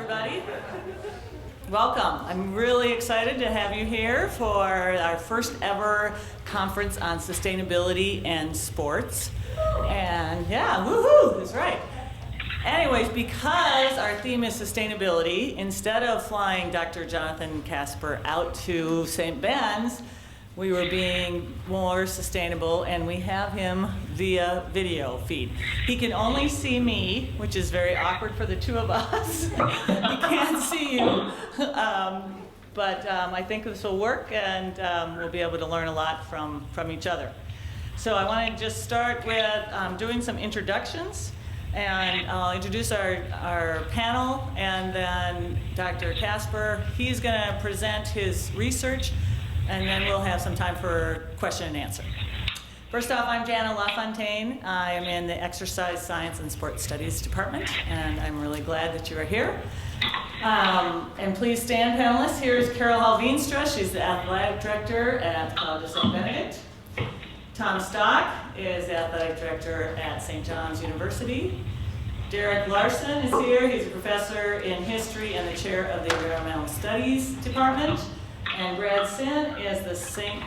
everybody. Welcome. I'm really excited to have you here for our first ever conference on sustainability and sports. And yeah, woohoo, that's right. Anyways, because our theme is sustainability, instead of flying Dr. Jonathan Casper out to St. Ben's, we were being more sustainable, and we have him via video feed. He can only see me, which is very awkward for the two of us. He can't see you, but I think this will work, and we'll be able to learn a lot from each other. So I want to just start with doing some introductions, and I'll introduce our panel, and then Dr. Casper, he's going to present his research, and then we'll have some time for question and answer. First off, I'm Janna LaFountaine. I am in the Exercise Science and Sports Studies Department, and I'm really glad that you are here. And please stand, panelists. Here's Carol Howe-Veenstra. She's the Athletic Director at College of St. Benedict. Tom Stock is the Athletic Director at St. John's University. Derek Larson is here. He's a professor in history and the chair of the Environmental Studies Department. And Brad Sin is the St.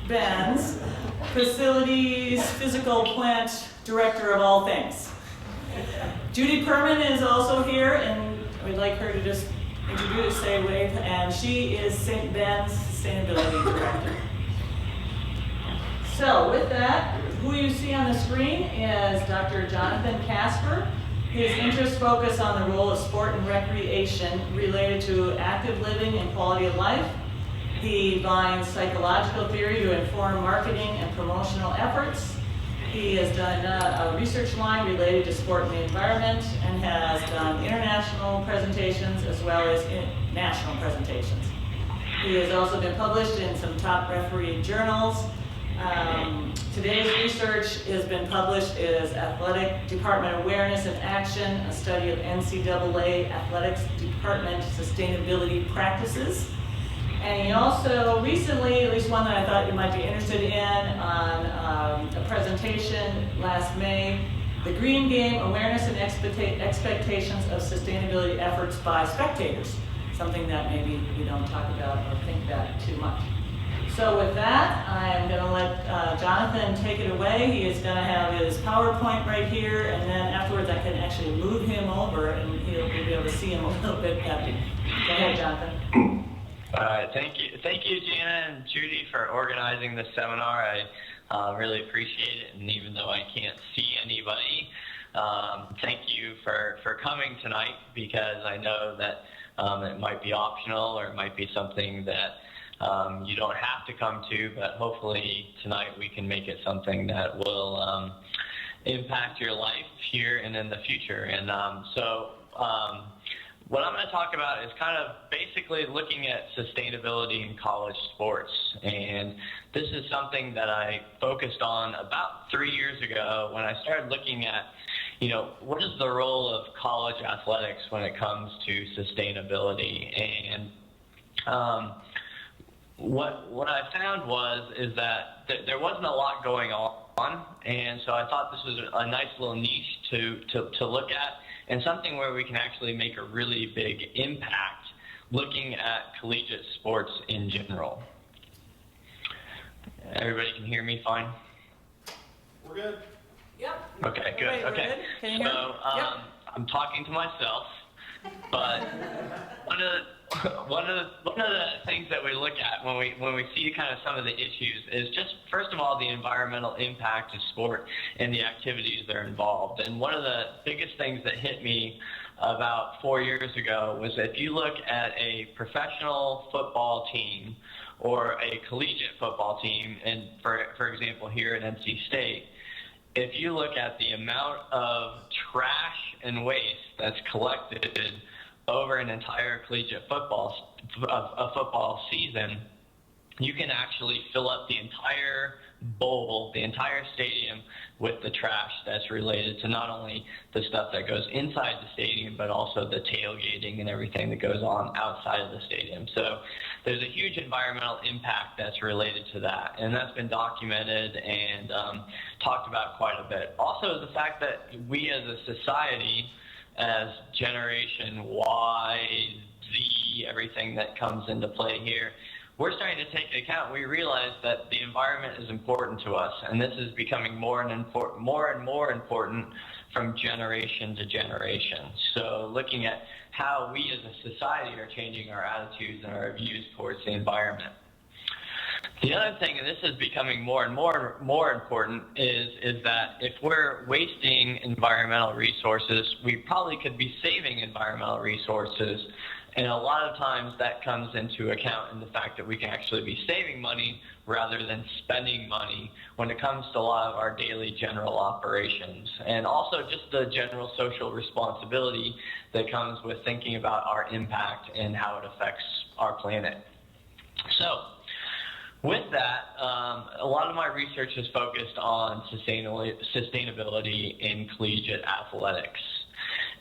Ben's Facilities Physical Plant Director of all things. Judy Perman is also here, and we'd like her to just introduce, say wave, and she is St. Ben's Sustainability Director. So with that, who you see on the screen is Dr. Jonathan Casper. His interests focus on the role of sport and recreation related to active living and quality of life. He binds psychological theory to inform marketing and promotional efforts. He has done a research line related to sport and the environment, and has done international presentations as well as national presentations. He has also been published in some top refereed journals. Today's research has been published as Athletic Department Awareness and Action, a study of NCAA Athletics Department sustainability practices. And he also recently, at least one that I thought you might be interested in, on a presentation last May, the Green Game Awareness and Expectations of Sustainability Efforts by Spectators, something that maybe we don't talk about or think about too much. So with that, I'm going to let Jonathan take it away. He is going to have his PowerPoint right here, and then afterwards I can actually move him over, and you'll be able to see him a little bit better. Go ahead, Jonathan. All right, thank you, Janna and Judy, for organizing this seminar. I really appreciate it, and even though I can't see anybody, thank you for coming tonight, because I know that it might be optional, or it might be something that you don't have to come to, but hopefully tonight we can make it something that will impact your life here and in the future. And what I'm going to talk about is kind of basically looking at sustainability in college sports. And this is something that I focused on about 3 years ago when I started looking at, what is the role of college athletics when it comes to sustainability. And what I found is that there wasn't a lot going on, and so I thought this was a nice little niche to look at, and something where we can actually make a really big impact looking at collegiate sports in general. Everybody can hear me fine? We're good. Yep. Okay, good. Okay. Good. Can you hear me? Yep. I'm talking to myself, but one of the things that we look at when we see kind of some of the issues is just, first of all, the environmental impact of sport and the activities that are involved. And one of the biggest things that hit me about 4 years ago was that if you look at a professional football team or a collegiate football team, and for example here at NC State, if you look at the amount of trash and waste that's collected over an entire collegiate football season, you can actually fill up the entire bowl, the entire stadium, with the trash that's related to not only the stuff that goes inside the stadium, but also the tailgating and everything that goes on outside of the stadium. So there's a huge environmental impact that's related to that, and that's been documented and talked about quite a bit. Also, the fact that we as a society as Generation Y, Z, everything that comes into play here, we're starting to take into account. We realize that the environment is important to us, and this is becoming more and more important from generation to generation. So looking at how we as a society are changing our attitudes and our views towards the environment. The other thing, and this is becoming more and more important, is that if we're wasting environmental resources, we probably could be saving environmental resources. And a lot of times that comes into account in the fact that we can actually be saving money rather than spending money when it comes to a lot of our daily general operations. And also just the general social responsibility that comes with thinking about our impact and how it affects our planet. So with that, a lot of my research is focused on sustainability in collegiate athletics.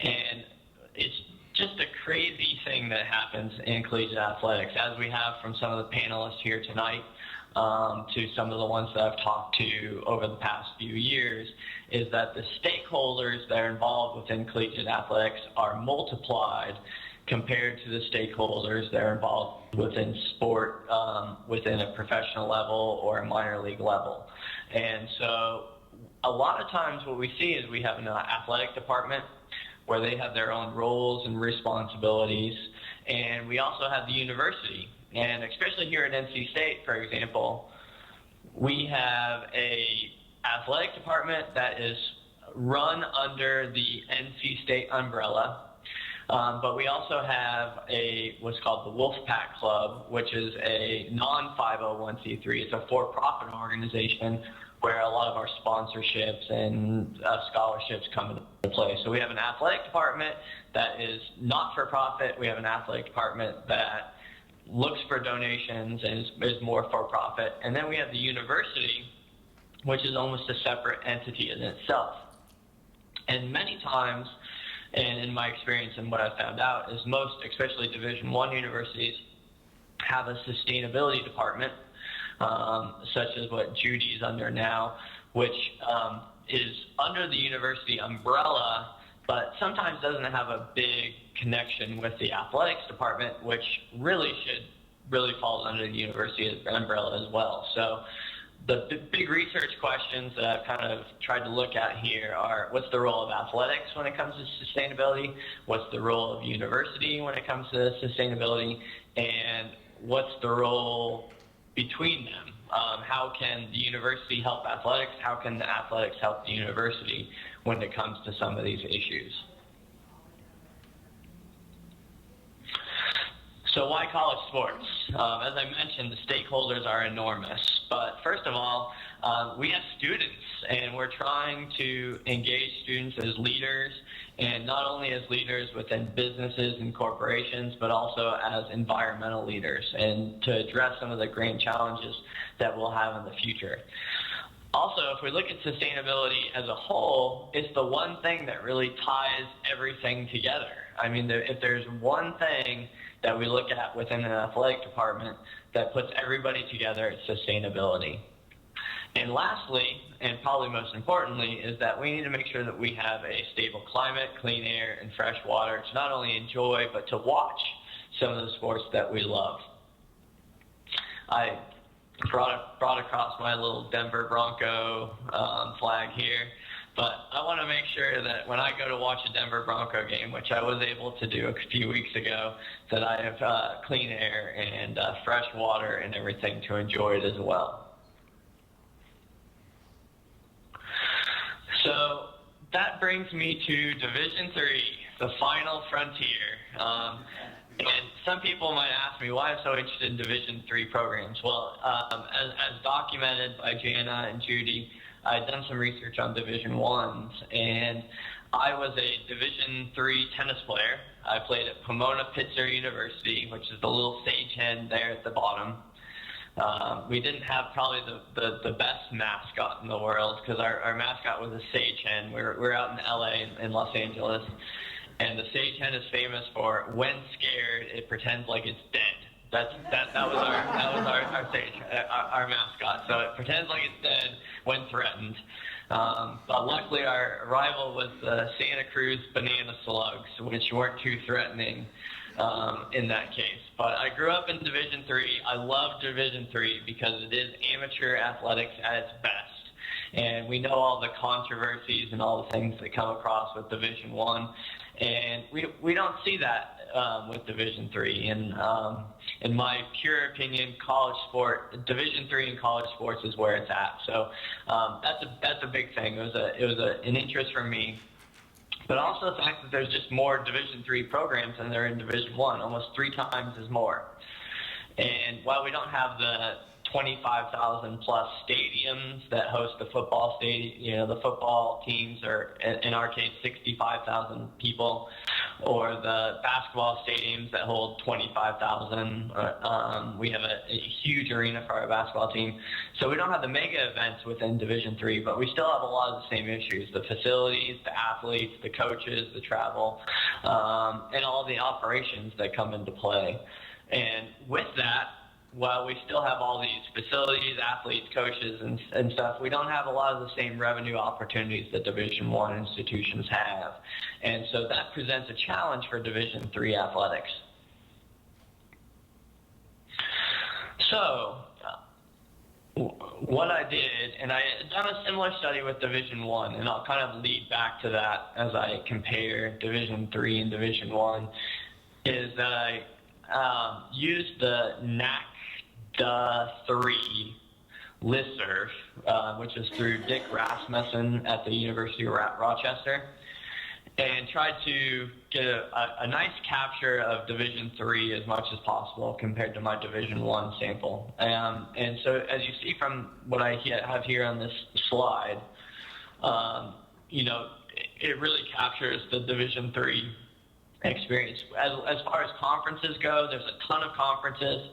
And it's just a crazy thing that happens in collegiate athletics, as we have from some of the panelists here tonight to some of the ones that I've talked to over the past few years, is that the stakeholders that are involved within collegiate athletics are multiplied compared to the stakeholders that are involved within sport, within a professional level or a minor league level. And so a lot of times what we see is we have an athletic department where they have their own roles and responsibilities, and we also have the university. And especially here at NC State, for example, we have a athletic department that is run under the NC State umbrella. But we also have what's called the Wolfpack Club, which is a non-501c3. It's a for-profit organization where a lot of our sponsorships and scholarships come into play. So we have an athletic department that is not for profit. We have an athletic department that looks for donations and is more for profit. And then we have the university, which is almost a separate entity in itself. And many times, and in my experience and what I've found out, is most, especially Division I universities, have a sustainability department, such as what Judy's under now, which is under the university umbrella, but sometimes doesn't have a big connection with the athletics department, which really falls under the university umbrella as well. So the big research questions that I've kind of tried to look at here are, what's the role of athletics when it comes to sustainability? What's the role of university when it comes to sustainability? And what's the role between them? How can the university help athletics? How can the athletics help the university when it comes to some of these issues? So why college sports? As I mentioned, the stakeholders are enormous. But first of all, we have students, and we're trying to engage students as leaders, and not only as leaders within businesses and corporations, but also as environmental leaders, and to address some of the grand challenges that we'll have in the future. Also, if we look at sustainability as a whole, it's the one thing that really ties everything together. I mean, if there's one thing that we look at within an athletic department that puts everybody together, it's sustainability. And lastly, and probably most importantly, is that we need to make sure that we have a stable climate, clean air, and fresh water to not only enjoy, but to watch some of the sports that we love. I brought across my little Denver Bronco flag here, but I want to make sure that when I go to watch a Denver Bronco game, which I was able to do a few weeks ago, that I have clean air and fresh water and everything to enjoy it as well. So that brings me to Division III, the final frontier. And some people might ask me why I'm so interested in Division III programs. Well, as documented by Janna and Judy, I'd done some research on Division I's, and I was a Division III tennis player. I played at Pomona Pitzer University, which is the little sage hen there at the bottom. We didn't have probably the best mascot in the world, because our mascot was a sage hen. We're out in LA, in Los Angeles, and the sage hen is famous for, when scared, it pretends like it's dead. That was our mascot. So it pretends like it's dead when threatened. But luckily our rival was the Santa Cruz Banana Slugs, which weren't too threatening in that case. But I grew up in Division III. I love Division III because it is amateur athletics at its best. And we know all the controversies and all the things that come across with Division I. And we don't see that with Division III. And in my pure opinion, college sport, Division III in college sports is where it's at. So that's a big thing. It was an interest for me. But also the fact that there's just more Division III programs than there are in Division I, almost 3 times as more. And while we don't have the 25,000 plus stadiums that host the football stadium, the football teams are, in our case, 65,000 people, or the basketball stadiums that hold 25,000. We have a huge arena for our basketball team. So we don't have the mega events within Division III, but we still have a lot of the same issues: the facilities, the athletes, the coaches, the travel, and all the operations that come into play. And with that, while we still have all these facilities, athletes, coaches, and stuff, we don't have a lot of the same revenue opportunities that Division I institutions have. And so that presents a challenge for Division III athletics. So what I did, and I had done a similar study with Division I, and I'll kind of lead back to that as I compare Division III and Division I, is that I used the NACDA3 listserv, which is through Dick Rasmussen at the University of Rochester, and tried to get a nice capture of Division III as much as possible compared to my Division I sample. And so as you see from what I have here on this slide, it really captures the Division III experience. As far as conferences go, there's a ton of conferences,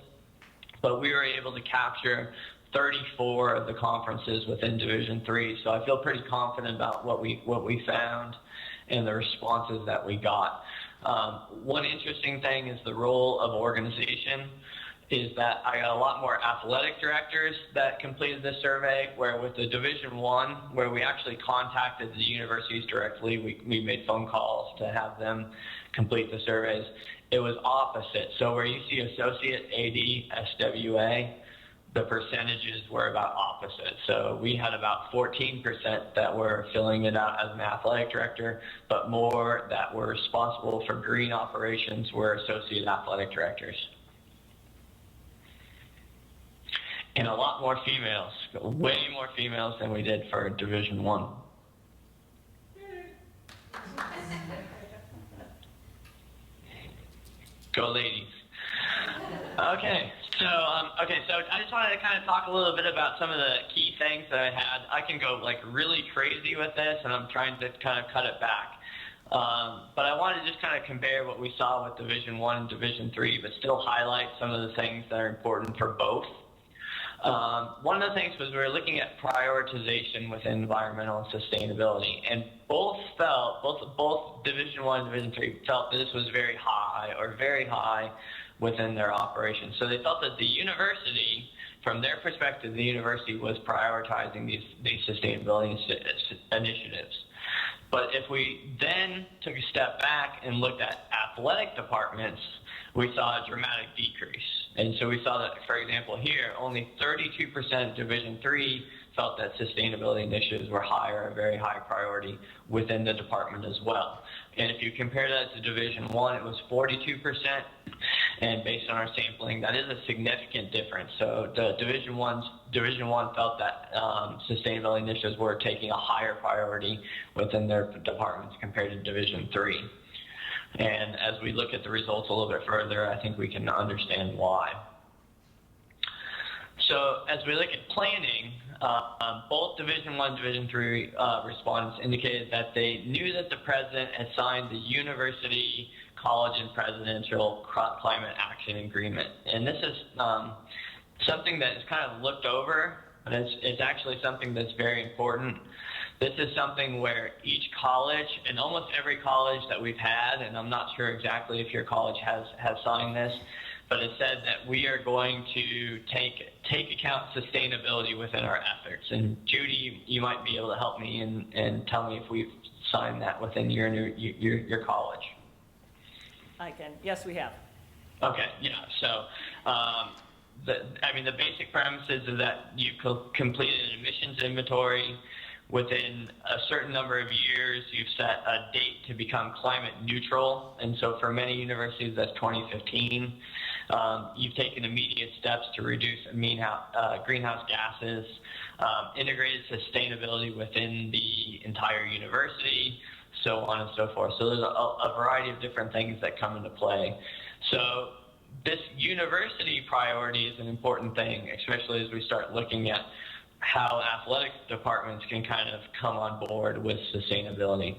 but we were able to capture 34 of the conferences within Division III. So I feel pretty confident about what we found and the responses that we got. One interesting thing is the role of organization, is that I got a lot more athletic directors that completed this survey, where with the Division I, where we actually contacted the universities directly, we made phone calls to have them complete the surveys, it was opposite. So where you see associate, AD, SWA, the percentages were about opposite. So we had about 14% that were filling it out as an athletic director, but more that were responsible for green operations were associate athletic directors. And a lot more females, way more females than we did for Division I. Go ladies. Okay, so I just wanted to kind of talk a little bit about some of the key things that I had. I can go like really crazy with this, and I'm trying to kind of cut it back. But I wanted to just kind of compare what we saw with Division I and Division III, but still highlight some of the things that are important for both. One of the things was we were looking at prioritization within environmental and sustainability, and both Division I and Division III felt that this was very high within their operations. So they felt that the university, from their perspective, the university was prioritizing these sustainability initiatives. But if we then took a step back and looked at athletic departments, we saw a dramatic decrease. And so we saw that, for example, here, only 32% of Division III felt that sustainability initiatives were a very high priority within the department as well. And if you compare that to Division I, it was 42%. And based on our sampling, that is a significant difference. So the Division I felt that sustainability initiatives were taking a higher priority within their departments compared to Division III. And as we look at the results a little bit further, I think we can understand why. So as we look at planning, both Division I and Division III respondents indicated that they knew that the president had signed the University, College, and Presidential Climate Action Agreement. And this is something that is kind of looked over, but it's actually something that's very important. This is something where each college, and almost every college that we've had, and I'm not sure exactly if your college has signed this, but it said that we are going to take account sustainability within our efforts. And Judy, you might be able to help me and tell me if we've signed that within your college. I can. Yes, we have. Okay, yeah. So, the basic premises is that you completed an emissions inventory. Within a certain number of years, you've set a date to become climate neutral. And so for many universities, that's 2015. You've taken immediate steps to reduce greenhouse gases, integrated sustainability within the entire university, so on and so forth. So there's a variety of different things that come into play. So this university priority is an important thing, especially as we start looking at how athletic departments can kind of come on board with sustainability.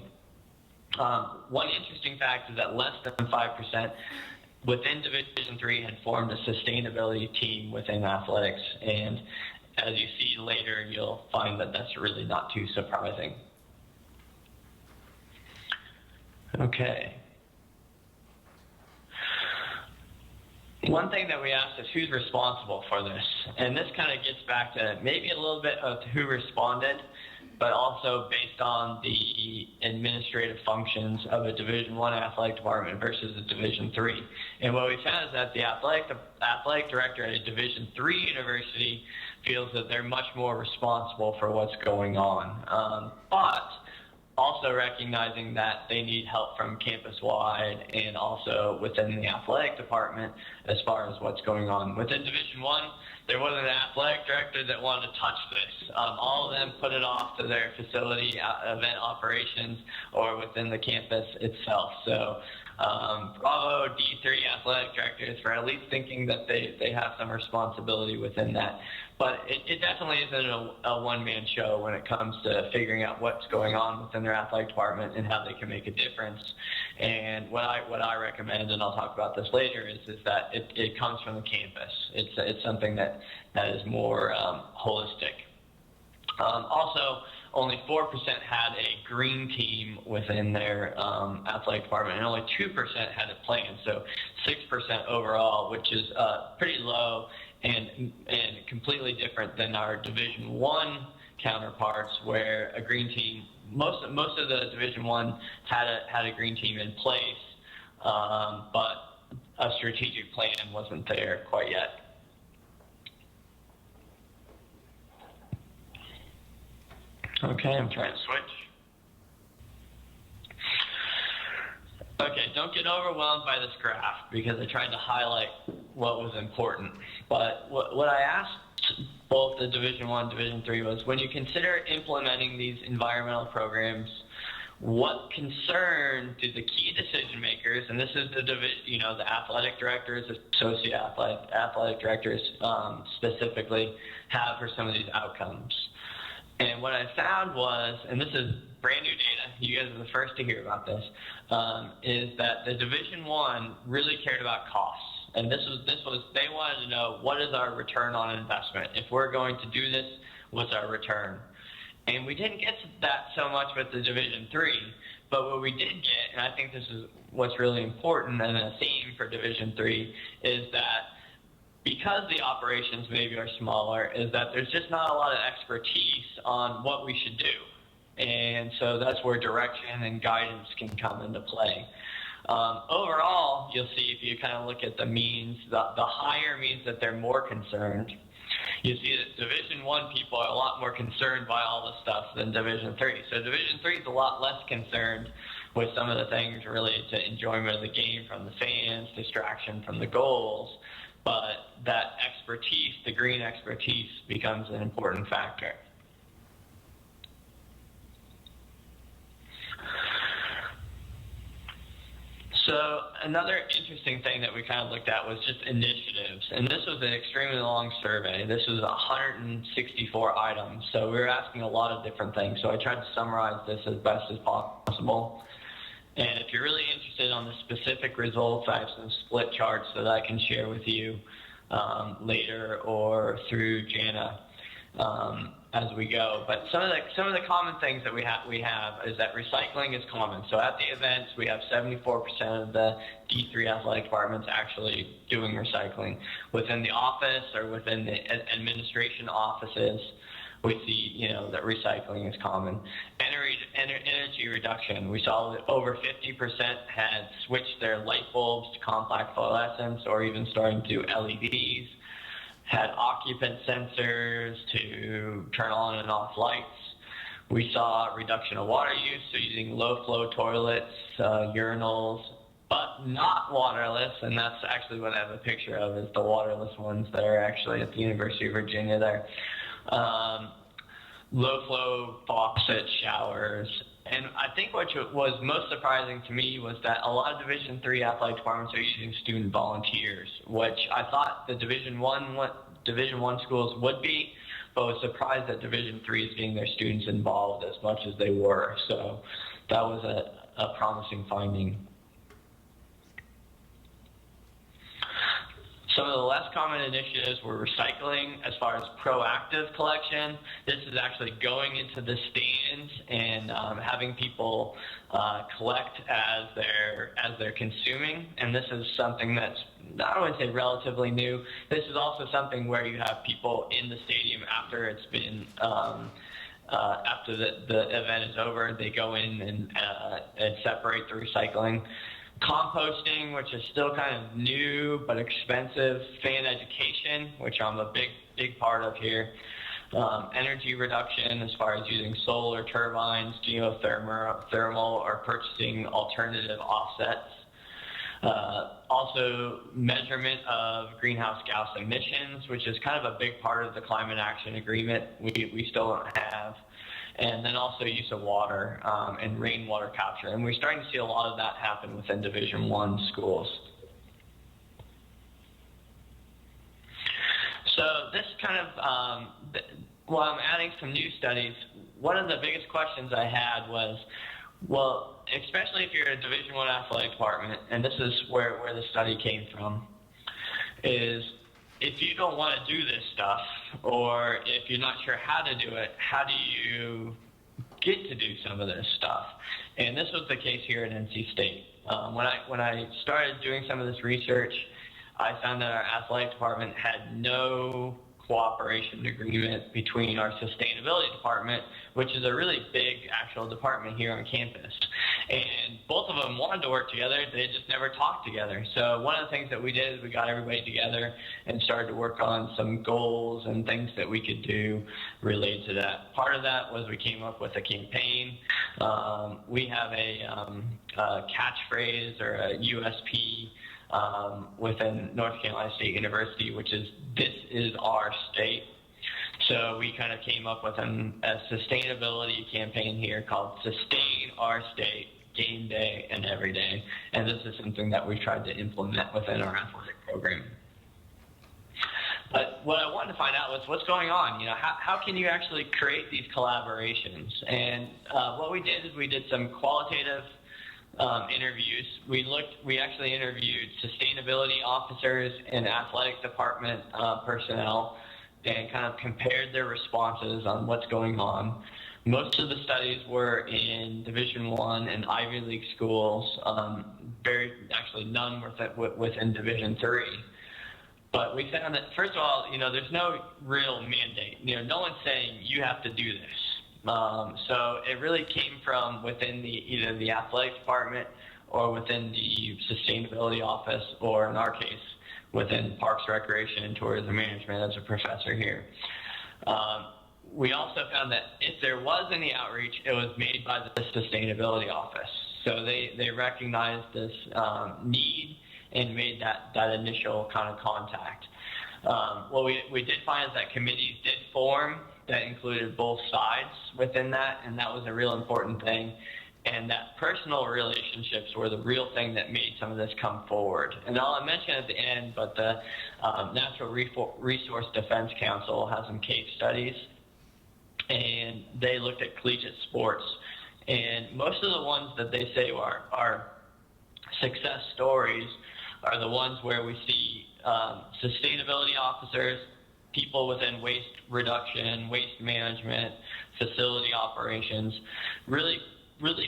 One interesting fact is that less than 5% within Division III had formed a sustainability team within athletics. And as you see later, you'll find that that's really not too surprising. Okay. One thing that we asked is who's responsible for this? And this kind of gets back to maybe a little bit of who responded, but also based on the administrative functions of a Division I athletic department versus a Division III. And what we found is that the athletic director at a Division III university feels that they're much more responsible for what's going on. But also recognizing that they need help from campus-wide and also within the athletic department as far as what's going on. Within Division I, there wasn't an athletic director that wanted to touch this. All of them put it off to their facility event operations or within the campus itself. So bravo, D3 athletic directors for at least thinking that they have some responsibility within that. But it definitely isn't a one-man show when it comes to figuring out what's going on within their athletic department and how they can make a difference. And what I recommend, and I'll talk about this later, is that it comes from the campus. It's something that is more holistic. Also, only 4% had a green team within their athletic department, and only 2% had it planned. So 6% overall, which is pretty low and completely different than our Division I counterparts, where a green team, most of the Division I had a green team in place, but a strategic plan wasn't there quite yet. Okay, I'm trying to switch. Okay, don't get overwhelmed by this graph because I tried to highlight what was important. But what I asked both the Division I and Division III was, when you consider implementing these environmental programs, what concern do the key decision makers, and this is the athletic directors, associate athletic directors specifically, have for some of these outcomes? And what I found was, and this is brand new data, you guys are the first to hear about this, is that the Division I really cared about costs. And this was they wanted to know, what is our return on investment? If we're going to do this, what's our return? And we didn't get to that so much with the Division III, but what we did get, and I think this is what's really important and a theme for Division III, is that because the operations maybe are smaller, is that there's just not a lot of expertise on what we should do. And so that's where direction and guidance can come into play. Overall, you'll see if you kind of look at the means, the higher means that they're more concerned. You see that Division I people are a lot more concerned by all this stuff than Division III. So Division III is a lot less concerned with some of the things related to enjoyment of the game from the fans, distraction from the goals. But that expertise, the green expertise, becomes an important factor. So another interesting thing that we kind of looked at was just initiatives. And this was an extremely long survey. This was 164 items. So we were asking a lot of different things. So I tried to summarize this as best as possible. And if you're really interested on the specific results, I have some split charts that I can share with you later or through Janna. as we go. But some of the common things that we have is that recycling is common. So at the events, we have 74% of the D3 athletic departments actually doing recycling. Within the office or within the administration offices, we see, that recycling is common. Energy reduction. We saw that over 50% had switched their light bulbs to compact fluorescents or even starting to LEDs, had occupant sensors to turn on and off lights. We saw a reduction of water use, so using low-flow toilets, urinals, but not waterless, and that's actually what I have a picture of, is the waterless ones that are actually at the University of Virginia there. Low-flow faucet showers. And I think what was most surprising to me was that a lot of Division III athletic departments are using student volunteers, which I thought the Division I schools would be, but was surprised that Division III is getting their students involved as much as they were. So that was a promising finding. Some of the less common initiatives were recycling as far as proactive collection. This is actually going into the stands and having people collect as they're consuming. And this is something that's, I wouldn't say relatively new. This is also something where you have people in the stadium after it's been after the event is over. They go in and separate the recycling. Composting, which is still kind of new but expensive. Fan education, which I'm a big part of here. Energy reduction as far as using solar turbines, geothermal, or purchasing alternative offsets. Also measurement of greenhouse gas emissions, which is kind of a big part of the climate action agreement we still don't have. And then also use of water and rainwater capture. And we're starting to see a lot of that happen within Division I schools. So this kind of, while I'm adding some new studies, one of the biggest questions I had was, well, especially if you're a Division I athletic department, and this is where the study came from, is if you don't want to do this stuff, or if you're not sure how to do it, how do you get to do some of this stuff? And this was the case here at NC State. When I started doing some of this research, I found that our athletic department had no cooperation agreement between our sustainability department, which is a really big actual department here on campus. And both of them wanted to work together, they just never talked together. So one of the things that we did is we got everybody together and started to work on some goals and things that we could do related to that. Part of that was we came up with a campaign. We have a catchphrase or a USP within North Carolina State University, which is, "This is our state." So we kind of came up with a sustainability campaign here called "Sustain Our State, Game Day and Every Day." And this is something that we've tried to implement within our athletic program. But what I wanted to find out was what's going on. How can you actually create these collaborations? And what we did is we did some qualitative interviews. We actually interviewed sustainability officers and athletic department personnel and kind of compared their responses on what's going on. Most of the studies were in Division I and Ivy League schools. Actually none within Division III. But we found that, first of all, there's no real mandate. No one's saying you have to do this. So it really came from within either the athletic department or within the sustainability office, or in our case, within Parks, Recreation, and Tourism Management as a professor here. We also found that if there was any outreach, it was made by the sustainability office. So they recognized this need and made that initial kind of contact. What we did find is that committees did form that included both sides within that, and that was a real important thing. And that personal relationships were the real thing that made some of this come forward. And I'll mention at the end, but the Natural Resource Defense Council has some case studies, and they looked at collegiate sports. And most of the ones that they say are success stories are the ones where we see sustainability officers people within waste reduction, waste management, facility operations, really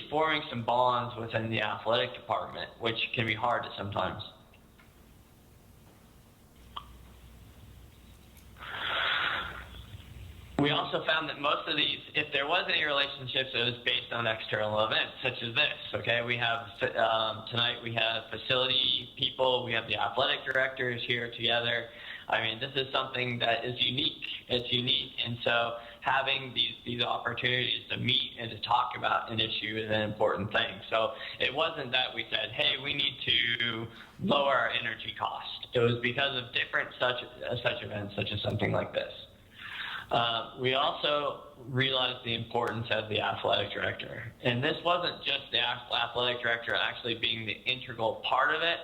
forming some bonds within the athletic department, which can be hard sometimes. We also found that most of these, if there was any relationships, it was based on external events, such as this, okay? We have, tonight we have facility people, we have the athletic directors here together. I mean, this is something that is unique. It's unique, and so having these opportunities to meet and to talk about an issue is an important thing. So it wasn't that we said, hey, we need to lower our energy cost. It was because of different such events, such as something like this. We also realized the importance of the athletic director. And this wasn't just the athletic director actually being the integral part of it,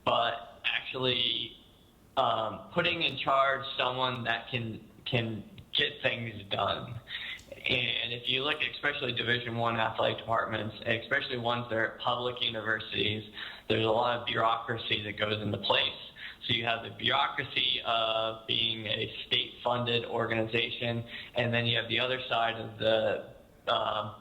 but actually putting in charge someone that can get things done. And if you look at especially Division I athletic departments, especially ones that are at public universities, there's a lot of bureaucracy that goes into place. So you have the bureaucracy of being a state-funded organization, and then you have the other side of the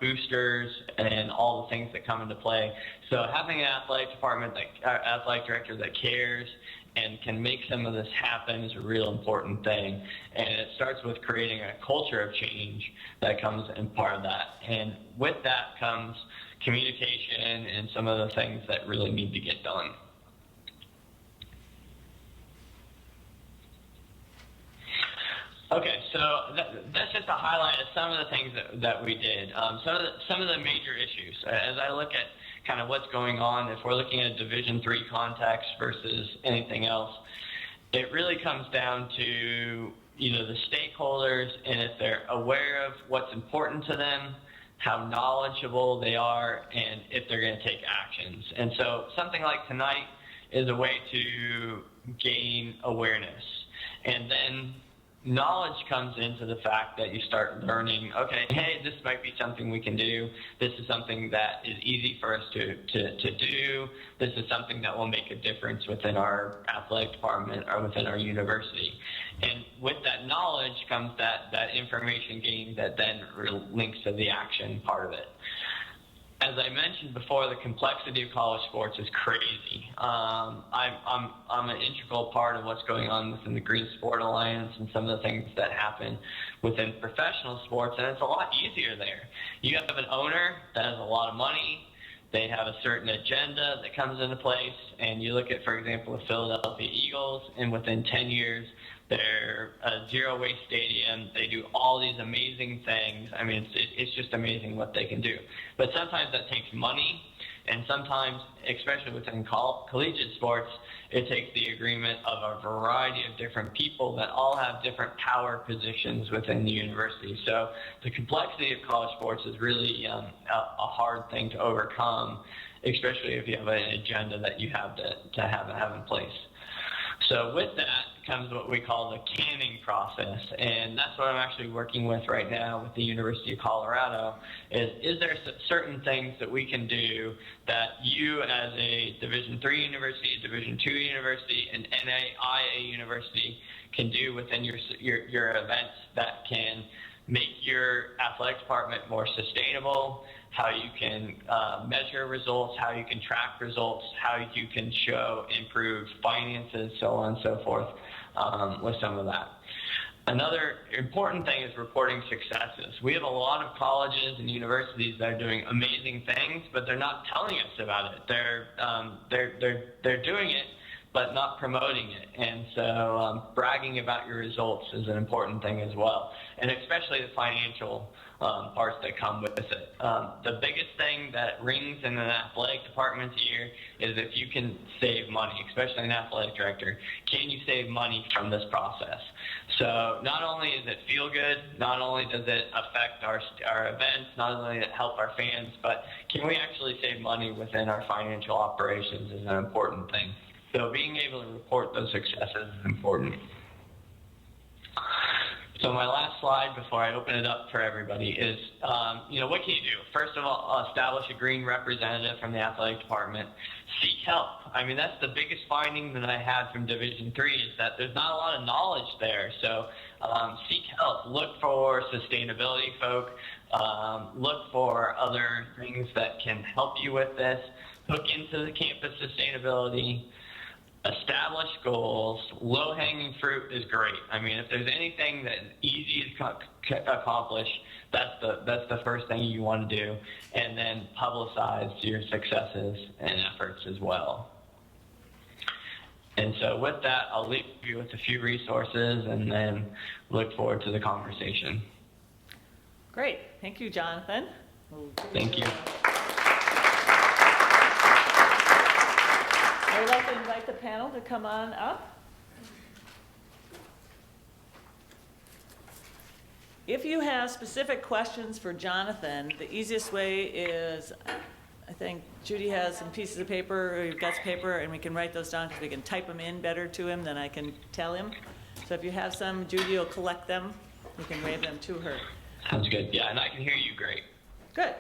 boosters and all the things that come into play. So having an athletic department, athletic director that cares and can make some of this happen is a real important thing. And it starts with creating a culture of change that comes in part of that. And with that comes communication and some of the things that really need to get done. Okay, so that's just a highlight of some of the things that we did. Some of the major issues. As I look at kind of what's going on, if we're looking at a Division III context versus anything else, it really comes down to the stakeholders and if they're aware of what's important to them, how knowledgeable they are, and if they're going to take actions. And so something like tonight is a way to gain awareness, and then knowledge comes into the fact that you start learning, okay, hey, this might be something we can do. This is something that is easy for us to do. This is something that will make a difference within our athletic department or within our university. And with that knowledge comes that information gain that then links to the action part of it. As I mentioned before, the complexity of college sports is crazy. I'm an integral part of what's going on within the Green Sport Alliance and some of the things that happen within professional sports, and it's a lot easier there. You have an owner that has a lot of money. They have a certain agenda that comes into place, and you look at, for example, the Philadelphia Eagles, and within 10 years, they're a zero-waste stadium. They do all these amazing things. I mean, it's just amazing what they can do. But sometimes that takes money, and sometimes, especially within collegiate sports, it takes the agreement of a variety of different people that all have different power positions within the university. So the complexity of college sports is really a hard thing to overcome, especially if you have an agenda that you have to have in place. So with that comes what we call the canning process, and that's what I'm actually working with right now with the University of Colorado, is there certain things that we can do that you as a Division III university, a Division II university, an NAIA university can do within your events that can make your athletic department more sustainable, how you can measure results, how you can track results, how you can show improved finances, so on and so forth, with some of that. Another important thing is reporting successes. We have a lot of colleges and universities that are doing amazing things, but they're not telling us about it. They're doing it, but not promoting it. And so bragging about your results is an important thing as well, and especially the financial parts that come with it. The biggest thing that rings in an athletic department's ear is if you can save money, especially an athletic director. Can you save money from this process? So not only does it feel good, not only does it affect our events, not only does it help our fans, but can we actually save money within our financial operations is an important thing. So being able to report those successes is important. So my last slide before I open it up for everybody is, what can you do? First of all, establish a green representative from the athletic department. Seek help. I mean, that's the biggest finding that I had from Division III is that there's not a lot of knowledge there. So seek help. Look for sustainability folk. Look for other things that can help you with this. Hook into the campus sustainability. Establish goals. Low-hanging fruit is great. I mean, if there's anything that's easy to accomplish, that's the first thing you want to do, and then publicize your successes and efforts as well. And so with that, I'll leave you with a few resources, and then look forward to the conversation. Great. Thank you, Jonathan. Thank you. I would like to invite the panel to come on up. If you have specific questions for Jonathan, the easiest way is, I think Judy has some pieces of paper, or you've got some paper, and we can write those down because we can type them in better to him than I can tell him. So if you have some, Judy will collect them. You can wave them to her. Sounds good. Yeah, and I can hear you great. Good.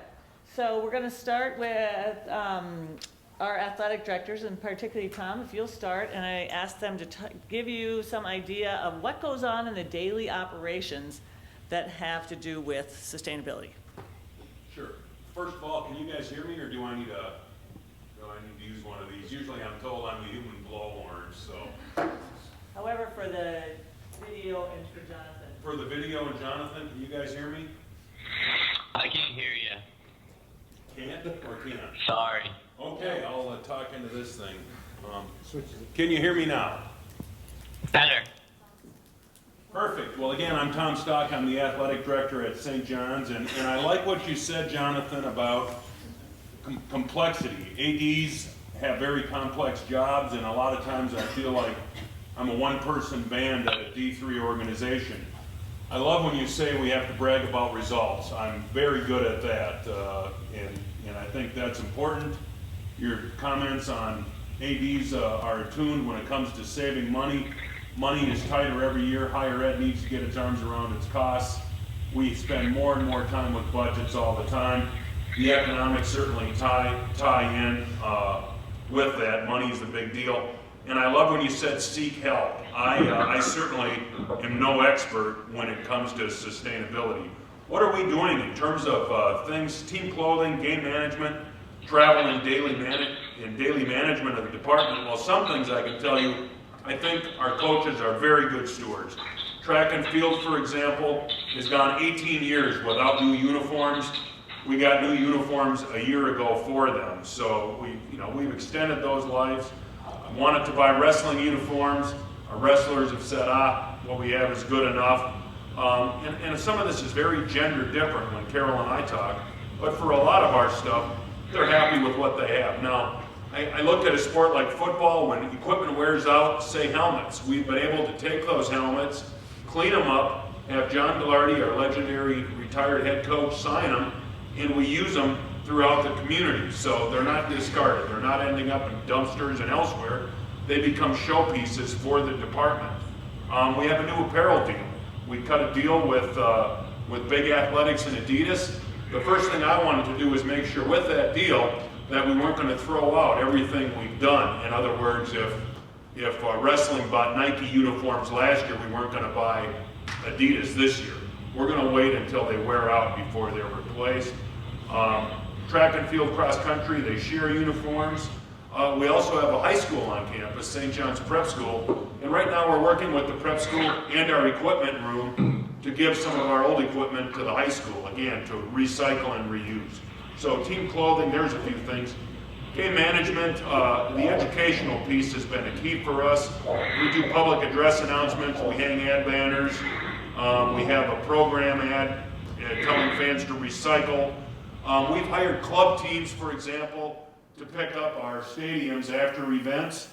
So we're going to start with our athletic directors, and particularly Tom, if you'll start, and I asked them to give you some idea of what goes on in the daily operations that have to do with sustainability. Sure. First of all, can you guys hear me, or do I need to use one of these? Usually I'm told I'm the human blowhorn, so. However, for the video and for Jonathan. For the video and Jonathan, can you guys hear me? I can't hear you. Can't or can't? Sorry. Okay, I'll talk into this thing. Can you hear me now? Better. Perfect. Well, again, I'm Tom Stock. I'm the athletic director at St. John's, and I like what you said, Jonathan, about complexity. ADs have very complex jobs, and a lot of times I feel like I'm a one-person band at a D3 organization. I love when you say we have to brag about results. I'm very good at that, and I think that's important. Your comments on ADs are attuned when it comes to saving money. Money is tighter every year. Higher ed needs to get its arms around its costs. We spend more and more time with budgets all the time. The economics certainly tie in with that. Money is the big deal. And I love when you said seek help. I certainly am no expert when it comes to sustainability. What are we doing in terms of things, team clothing, game management, travel, and daily management of the department? Well, some things I can tell you, I think our coaches are very good stewards. Track and field, for example, has gone 18 years without new uniforms. We got new uniforms a year ago for them, so we've extended those lives. I wanted to buy wrestling uniforms. Our wrestlers have said, what we have is good enough. And some of this is very gender different when Carol and I talk, but for a lot of our stuff, they're happy with what they have. Now, I look at a sport like football, when equipment wears out, say helmets. We've been able to take those helmets, clean them up, have John Gilardi, our legendary retired head coach, sign them, and we use them throughout the community. So they're not discarded. They're not ending up in dumpsters and elsewhere. They become showpieces for the department. We have a new apparel deal. We cut a deal with Big Athletics and Adidas. The first thing I wanted to do was make sure with that deal that we weren't going to throw out everything we've done. In other words, if wrestling bought Nike uniforms last year, we weren't going to buy Adidas this year. We're going to wait until they wear out before they're replaced. Track and field, cross country, they share uniforms. We also have a high school on campus, St. John's Prep School, and right now we're working with the prep school and our equipment room to give some of our old equipment to the high school, again, to recycle and reuse. So team clothing, there's a few things. Game management, the educational piece has been a key for us. We do public address announcements, we hang ad banners, we have a program ad telling fans to recycle. We've hired club teams, for example, to pick up our stadiums after events.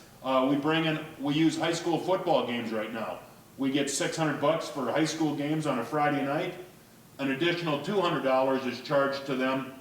We use high school football games right now. We get $600 for high school games on a Friday night. An additional $200 is charged to them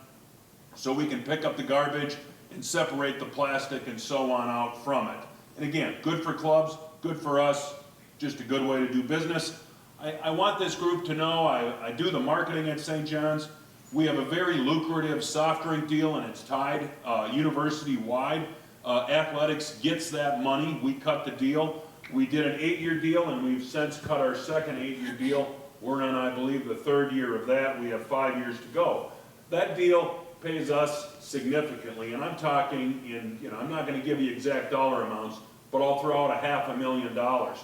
so we can pick up the garbage and separate the plastic and so on out from it. And again, good for clubs, good for us, just a good way to do business. I want this group to know I do the marketing at St. John's. We have a very lucrative soft drink deal, and it's tied university-wide. Athletics gets that money. We cut the deal. We did an 8-year deal, and we've since cut our second 8-year deal. We're on, I believe, the 3rd year of that. We have 5 years to go. That deal pays us significantly, and I'm talking in, I'm not going to give you exact dollar amounts, but I'll throw out $500,000.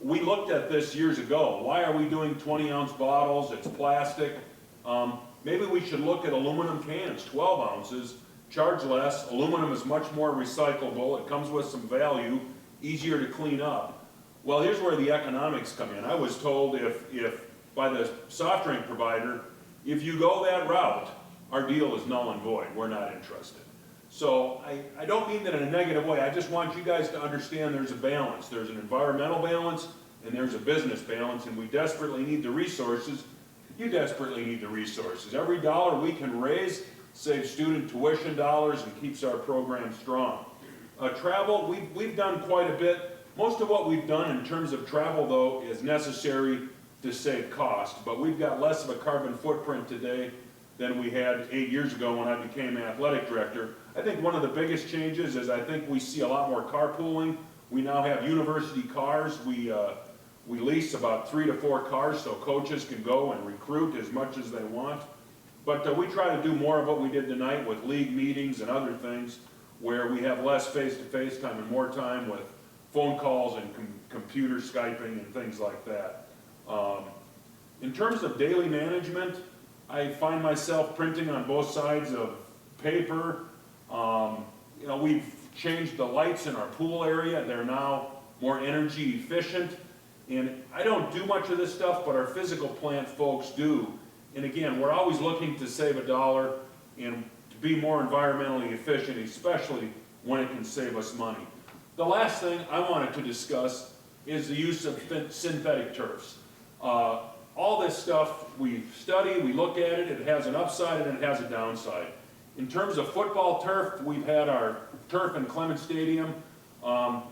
We looked at this years ago. Why are we doing 20-ounce bottles? It's plastic. Maybe we should look at aluminum cans, 12 ounces, charge less. Aluminum is much more recyclable. It comes with some value, easier to clean up. Well, here's where the economics come in. I was told if by the soft drink provider, if you go that route, our deal is null and void. We're not interested. So I don't mean that in a negative way. I just want you guys to understand there's a balance. There's an environmental balance and there's a business balance, and we desperately need the resources. You desperately need the resources. Every dollar we can raise saves student tuition dollars and keeps our program strong. Travel, we've done quite a bit. Most of what we've done in terms of travel, though, is necessary to save cost, but we've got less of a carbon footprint today than we had 8 years ago when I became athletic director. I think one of the biggest changes is I think we see a lot more carpooling. We now have university cars. We lease about 3 to 4 cars so coaches can go and recruit as much as they want. But we try to do more of what we did tonight with league meetings and other things where we have less face-to-face time and more time with phone calls and computer Skyping and things like that. In terms of daily management, I find myself printing on both sides of paper. We've changed the lights in our pool area. They're now more energy efficient. And I don't do much of this stuff, but our physical plant folks do. And again, we're always looking to save a dollar and to be more environmentally efficient, especially when it can save us money. The last thing I wanted to discuss is the use of synthetic turfs. All this stuff we study, we look at it, it has an upside and it has a downside. In terms of football turf, we've had our turf in Clements Stadium.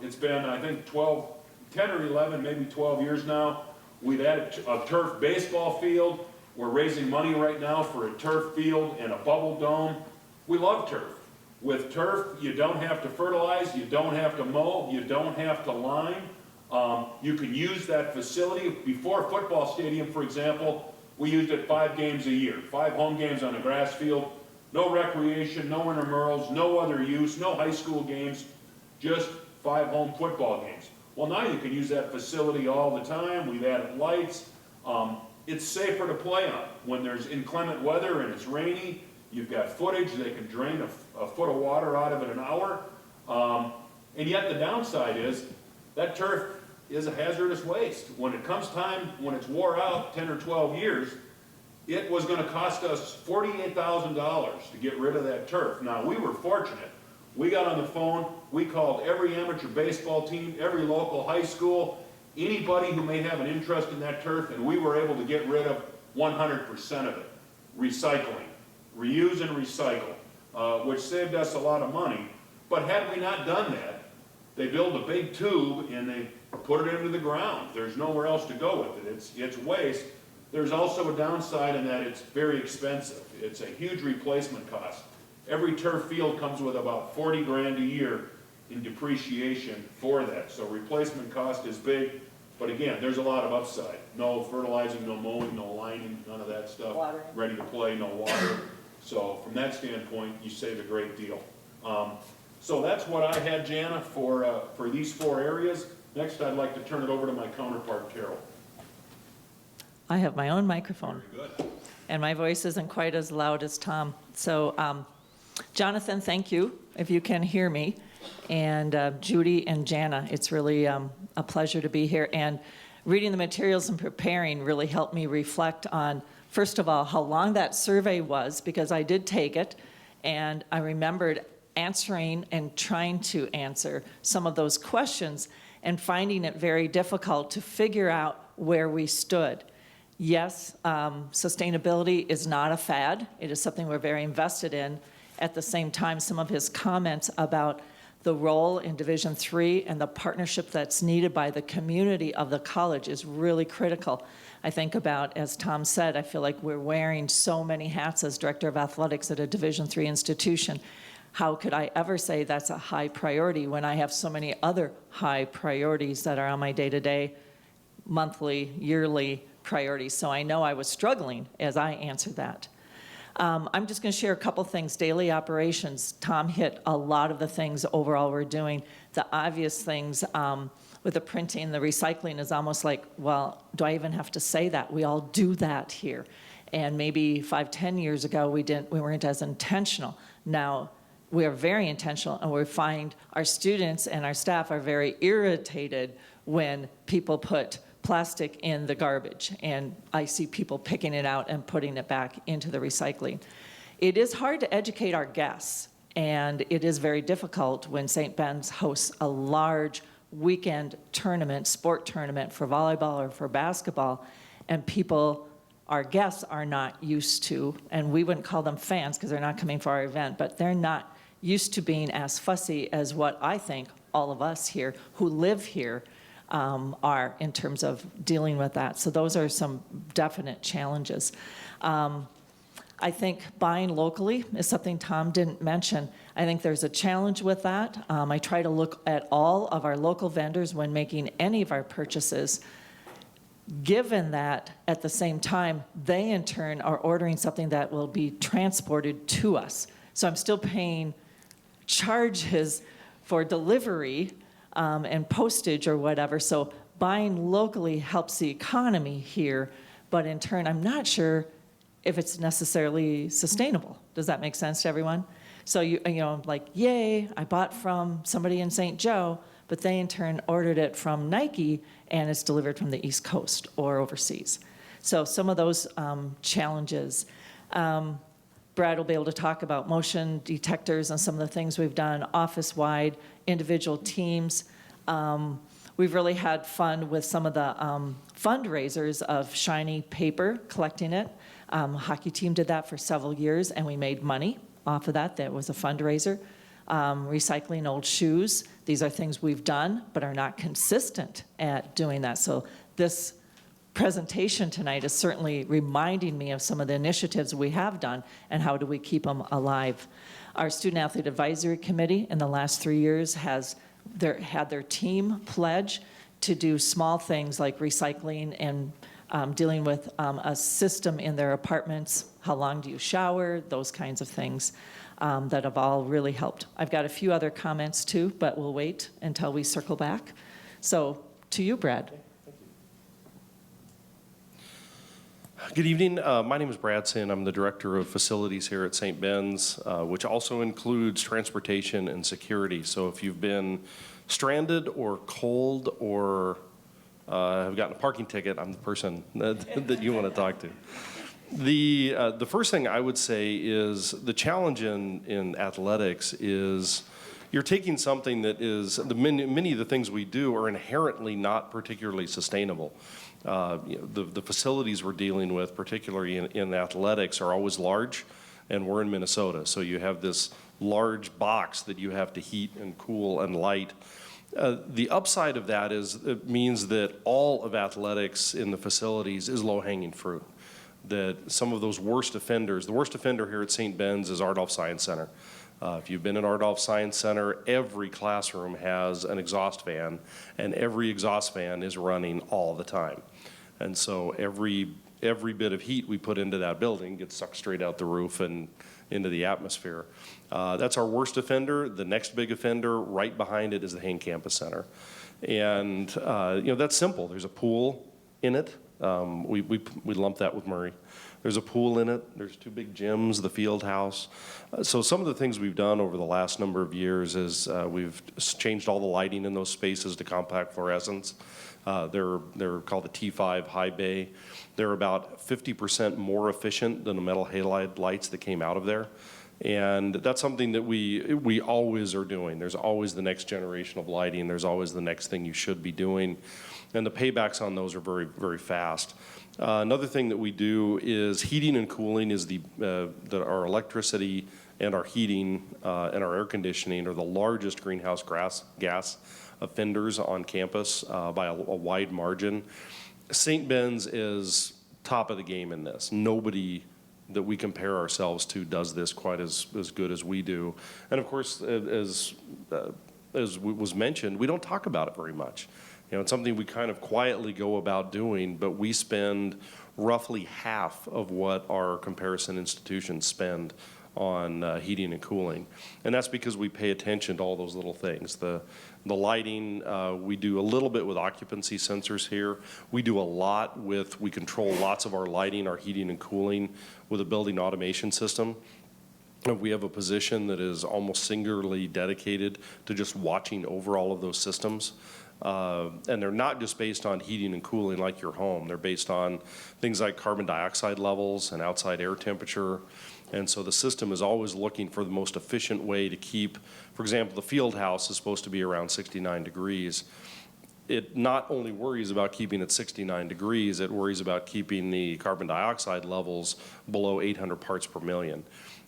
It's been, I think, 10 or 11, maybe 12 years now. We've added a turf baseball field. We're raising money right now for a turf field and a bubble dome. We love turf. With turf, you don't have to fertilize, you don't have to mow, you don't have to line. You can use that facility. Before a football stadium, for example, we used it 5 games a year, 5 home games on a grass field, no recreation, no intramurals, no other use, no high school games, just 5 home football games. Well, now you can use that facility all the time. We've added lights. It's safer to play on. When there's inclement weather and it's rainy, you've got footage. They can drain a foot of water out of it an hour. And yet the downside is that turf is a hazardous waste. When it comes time, when it's wore out, 10 or 12 years, it was going to cost us $48,000 to get rid of that turf. Now, we were fortunate. We got on the phone, we called every amateur baseball team, every local high school, anybody who may have an interest in that turf, and we were able to get rid of 100% of it. Recycling, reuse and recycle, which saved us a lot of money. But had we not done that, they build a big tube and they put it into the ground. There's nowhere else to go with it. It's waste. There's also a downside in that it's very expensive. It's a huge replacement cost. Every turf field comes with about 40 grand a year in depreciation for that. So replacement cost is big, but again, there's a lot of upside. No fertilizing, no mowing, no lining, none of that stuff. Watering. Ready to play, no water. So from that standpoint, you save a great deal. So that's what I had, Janna, for these 4 areas. Next, I'd like to turn it over to my counterpart, Carol. I have my own microphone. Very good. And my voice isn't quite as loud as Tom. So, Jonathan, thank you, if you can hear me. And Judy and Janna, it's really a pleasure to be here. And reading the materials and preparing really helped me reflect on, first of all, how long that survey was, because I did take it, and I remembered answering and trying to answer some of those questions and finding it very difficult to figure out where we stood. Yes, sustainability is not a fad. It is something we're very invested in. At the same time, some of his comments about the role in Division III and the partnership that's needed by the community of the college is really critical. I think about, as Tom said, I feel like we're wearing so many hats as Director of Athletics at a Division III institution. How could I ever say that's a high priority when I have so many other high priorities that are on my day-to-day, monthly, yearly priorities? So I know I was struggling as I answered that. I'm just going to share a couple things. Daily operations. Tom hit a lot of the things overall we're doing. The obvious things with the printing, the recycling is almost like, well, do I even have to say that? We all do that here. And maybe 5, 10 years ago, we weren't as intentional. Now, we are very intentional, and we find our students and our staff are very irritated when people put plastic in the garbage, and I see people picking it out and putting it back into the recycling. It is hard to educate our guests, and it is very difficult when St. Ben's hosts a large weekend tournament, sport tournament for volleyball or for basketball, and people, our guests, are not used to, and we wouldn't call them fans because they're not coming for our event, but they're not used to being as fussy as what I think all of us here who live here are in terms of dealing with that. So those are some definite challenges. I think buying locally is something Tom didn't mention. I think there's a challenge with that. I try to look at all of our local vendors when making any of our purchases, given that at the same time, they in turn are ordering something that will be transported to us. So I'm still paying charges for delivery and postage or whatever. So buying locally helps the economy here, but in turn, I'm not sure if it's necessarily sustainable. Does that make sense to everyone? So you know, like, yay, I bought from somebody in St. Joe, but they in turn ordered it from Nike and it's delivered from the East Coast or overseas. So some of those challenges. Brad will be able to talk about motion detectors and some of the things we've done office-wide, individual teams. We've really had fun with some of the fundraisers of shiny paper, collecting it. Hockey team did that for several years, and we made money off of that. That was a fundraiser. Recycling old shoes. These are things we've done, but are not consistent at doing that. So this presentation tonight is certainly reminding me of some of the initiatives we have done and how do we keep them alive. Our Student Athlete Advisory Committee in the last 3 years has had their team pledge to do small things like recycling and dealing with a system in their apartments. How long do you shower? Those kinds of things that have all really helped. I've got a few other comments too, but we'll wait until we circle back. So to you, Brad. Good evening. My name is Brad Sin. I'm the Director of Facilities here at St. Ben's, which also includes transportation and security. So if you've been stranded or cold or have gotten a parking ticket, I'm the person that you want to talk to. The first thing I would say is the challenge in athletics is you're taking something that is, many of the things we do are inherently not particularly sustainable. The facilities we're dealing with, particularly in athletics, are always large, and we're in Minnesota. So you have this large box that you have to heat and cool and light. The upside of that is it means that all of athletics in the facilities is low-hanging fruit. That some of those worst offenders, the worst offender here at St. Ben's is Ardolph Science Center. If you've been in Ardolph Science Center, every classroom has an exhaust fan, and every exhaust fan is running all the time. And so every bit of heat we put into that building gets sucked straight out the roof and into the atmosphere. That's our worst offender. The next big offender right behind it is the Hain Campus Center. And that's simple. There's a pool in it. We lump that with Murray. There's a pool in it. There's 2 big gyms, the field house. So some of the things we've done over the last number of years is we've changed all the lighting in those spaces to compact fluorescents. They're called the T5 high bay. They're about 50% more efficient than the metal halide lights that came out of there. And that's something that we always are doing. There's always the next generation of lighting. There's always the next thing you should be doing. and the paybacks on those are very, very fast. Another thing that we do is heating and cooling is our electricity and our heating and our air conditioning are the largest greenhouse gas offenders on campus by a wide margin. St. Ben's is top of the game in this. Nobody that we compare ourselves to does this quite as good as we do. And of course, as was mentioned, we don't talk about it very much. You know, it's something we kind of quietly go about doing, but we spend roughly half of what our comparison institutions spend on heating and cooling. And that's because we pay attention to all those little things. The lighting, we do a little bit with occupancy sensors here. We do a lot we control lots of our lighting, our heating and cooling with a building automation system. We have a position that is almost singularly dedicated to just watching over all of those systems. And they're not just based on heating and cooling like your home. They're based on things like carbon dioxide levels and outside air temperature. And so the system is always looking for the most efficient way to keep, for example, the field house is supposed to be around 69 degrees. It not only worries about keeping it 69 degrees, it worries about keeping the carbon dioxide levels below 800 parts per million.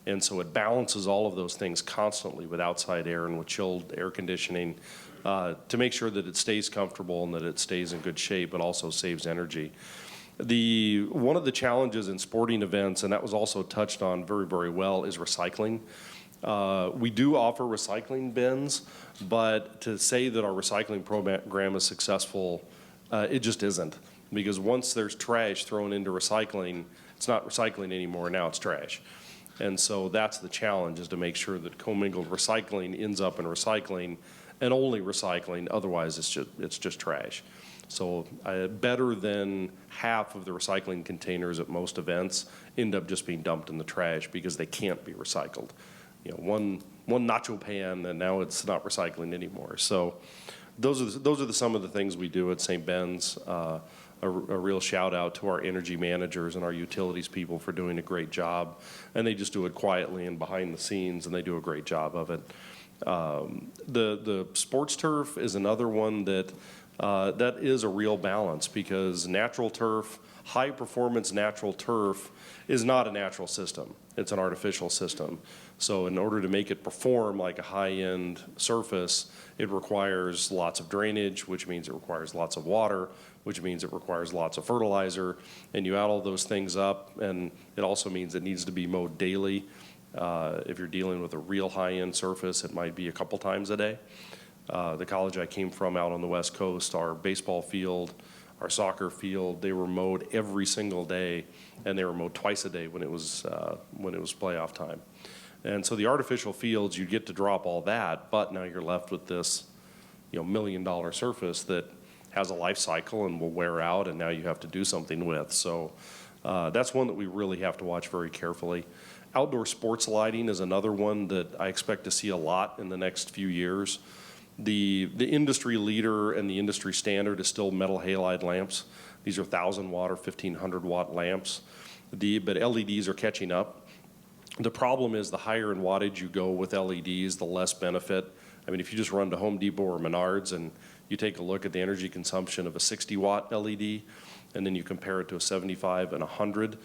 And so it balances all of those things constantly with outside air and with chilled air conditioning to make sure that it stays comfortable and that it stays in good shape, but also saves energy. One of the challenges in sporting events, and that was also touched on very, very well, is recycling. We do offer recycling bins, but to say that our recycling program is successful, it just isn't. Because once there's trash thrown into recycling, it's not recycling anymore, now it's trash. And so that's the challenge, is to make sure that commingled recycling ends up in recycling and only recycling, otherwise it's just trash. So better than half of the recycling containers at most events end up just being dumped in the trash because they can't be recycled. You know, one nacho pan and now it's not recycling anymore. So those are some of the things we do at St. Ben's. A real shout out to our energy managers and our utilities people for doing a great job. And they just do it quietly and behind the scenes, and they do a great job of it. The sports turf is another one that is a real balance, because natural turf, high performance natural turf, is not a natural system. It's an artificial system. So in order to make it perform like a high-end surface, it requires lots of drainage, which means it requires lots of water, which means it requires lots of fertilizer, and you add all those things up, and it also means it needs to be mowed daily. If you're dealing with a real high-end surface, it might be a couple times a day. The college I came from out on the West Coast, our baseball field, our soccer field, they were mowed every single day, and they were mowed twice a day when it was playoff time. And so the artificial fields, you get to drop all that, but now you're left with this, $1 million surface that has a life cycle and will wear out, and now you have to do something with. So that's one that we really have to watch very carefully. Outdoor sports lighting is another one that I expect to see a lot in the next few years. The industry leader and the industry standard is still metal halide lamps. These are 1,000 watt or 1,500 watt lamps. But LEDs are catching up. The problem is the higher in wattage you go with LEDs, the less benefit. I mean, if you just run to Home Depot or Menards and you take a look at the energy consumption of a 60 watt LED, and then you compare it to a 75 and 100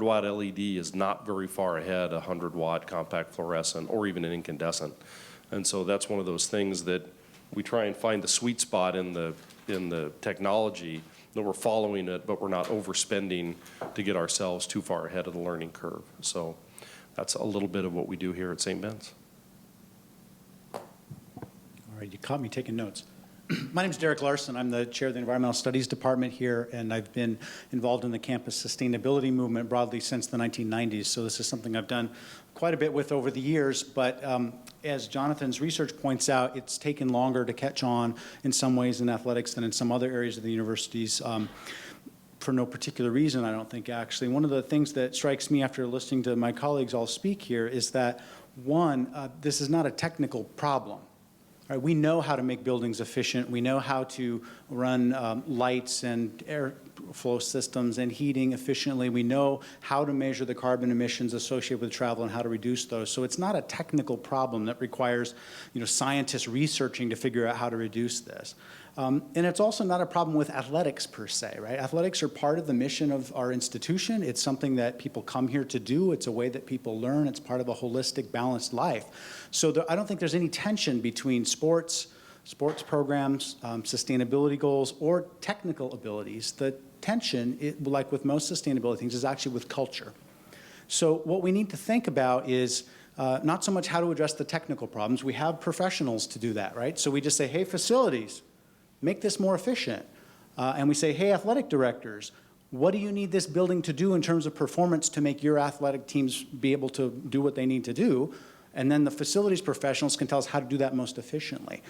watt LED is not very far ahead a 100 watt compact fluorescent or even an incandescent. And so that's one of those things that we try and find the sweet spot in the technology, that we're following it, but we're not overspending to get ourselves too far ahead of the learning curve. So that's a little bit of what we do here at St. Ben's. All right, you caught me taking notes. My name is Derek Larson. I'm the chair of the Environmental Studies Department here, and I've been involved in the campus sustainability movement broadly since the 1990s. So this is something I've done quite a bit with over the years. But as Jonathan's research points out, it's taken longer to catch on in some ways in athletics than in some other areas of the universities. For no particular reason, I don't think, actually. One of the things that strikes me after listening to my colleagues all speak here is that, one, this is not a technical problem. Right, we know how to make buildings efficient. We know how to run lights and airflow systems and heating efficiently. We know how to measure the carbon emissions associated with travel and how to reduce those. So it's not a technical problem that requires, scientists researching to figure out how to reduce this. And it's also not a problem with athletics per se, right? Athletics are part of the mission of our institution. It's something that people come here to do. It's a way that people learn. It's part of a holistic, balanced life. So I don't think there's any tension between sports programs, sustainability goals, or technical abilities. The tension, like with most sustainability things, is actually with culture. So what we need to think about is not so much how to address the technical problems. We have professionals to do that, right? So we just say, hey, facilities, make this more efficient. And we say, hey, athletic directors, what do you need this building to do in terms of performance to make your athletic teams be able to do what they need to do? And then the facilities professionals can tell us how to do that most efficiently.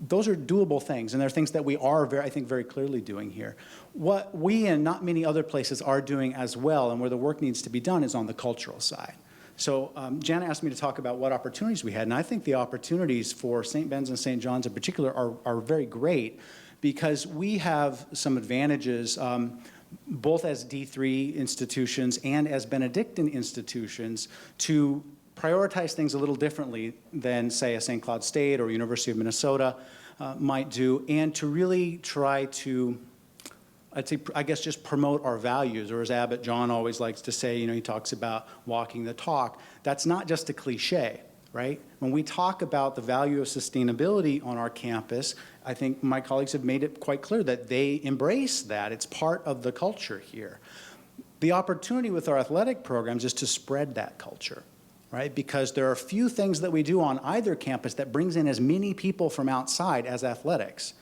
Those are doable things, and they're things that we are, I think, very clearly doing here. What we and not many other places are doing as well, and where the work needs to be done, is on the cultural side. So Janna asked me to talk about what opportunities we had, and I think the opportunities for St. Ben's and St. John's in particular are very great, because we have some advantages both as D3 institutions and as Benedictine institutions to prioritize things a little differently than, say, a St. Cloud State or University of Minnesota might do, and to really try to, I guess, just promote our values, or as Abbot John always likes to say, he talks about walking the talk. That's not just a cliche, right? When we talk about the value of sustainability on our campus, I think my colleagues have made it quite clear that they embrace that. It's part of the culture here. The opportunity with our athletic programs is to spread that culture, right? Because there are few things that we do on either campus that brings in as many people from outside as athletics,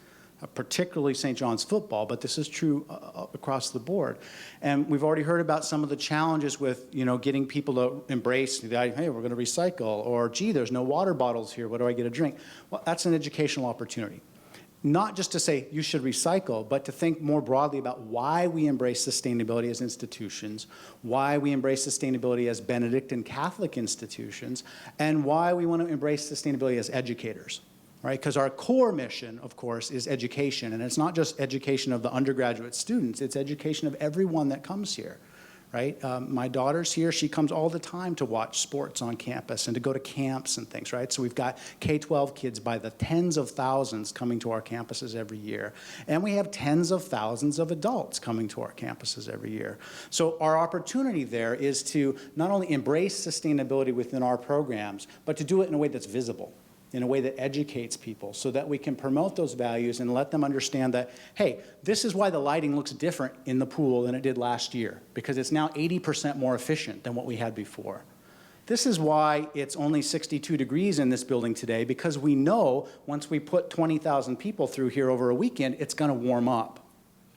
particularly St. John's football, but this is true across the board. And we've already heard about some of the challenges with, getting people to embrace the idea, hey, we're going to recycle, or gee, there's no water bottles here, what do I get a drink? Well, that's an educational opportunity. Not just to say you should recycle, but to think more broadly about why we embrace sustainability as institutions, why we embrace sustainability as Benedictine Catholic institutions, and why we want to embrace sustainability as educators, right? Because our core mission, of course, is education, and it's not just education of the undergraduate students, it's education of everyone that comes here. Right? My daughter's here. She comes all the time to watch sports on campus and to go to camps and things, right? So we've got K-12 kids by the tens of thousands coming to our campuses every year. And we have tens of thousands of adults coming to our campuses every year. So our opportunity there is to not only embrace sustainability within our programs, but to do it in a way that's visible, in a way that educates people, so that we can promote those values and let them understand that, hey, this is why the lighting looks different in the pool than it did last year, because it's now 80% more efficient than what we had before. This is why it's only 62 degrees in this building today, because we know once we put 20,000 people through here over a weekend, it's going to warm up,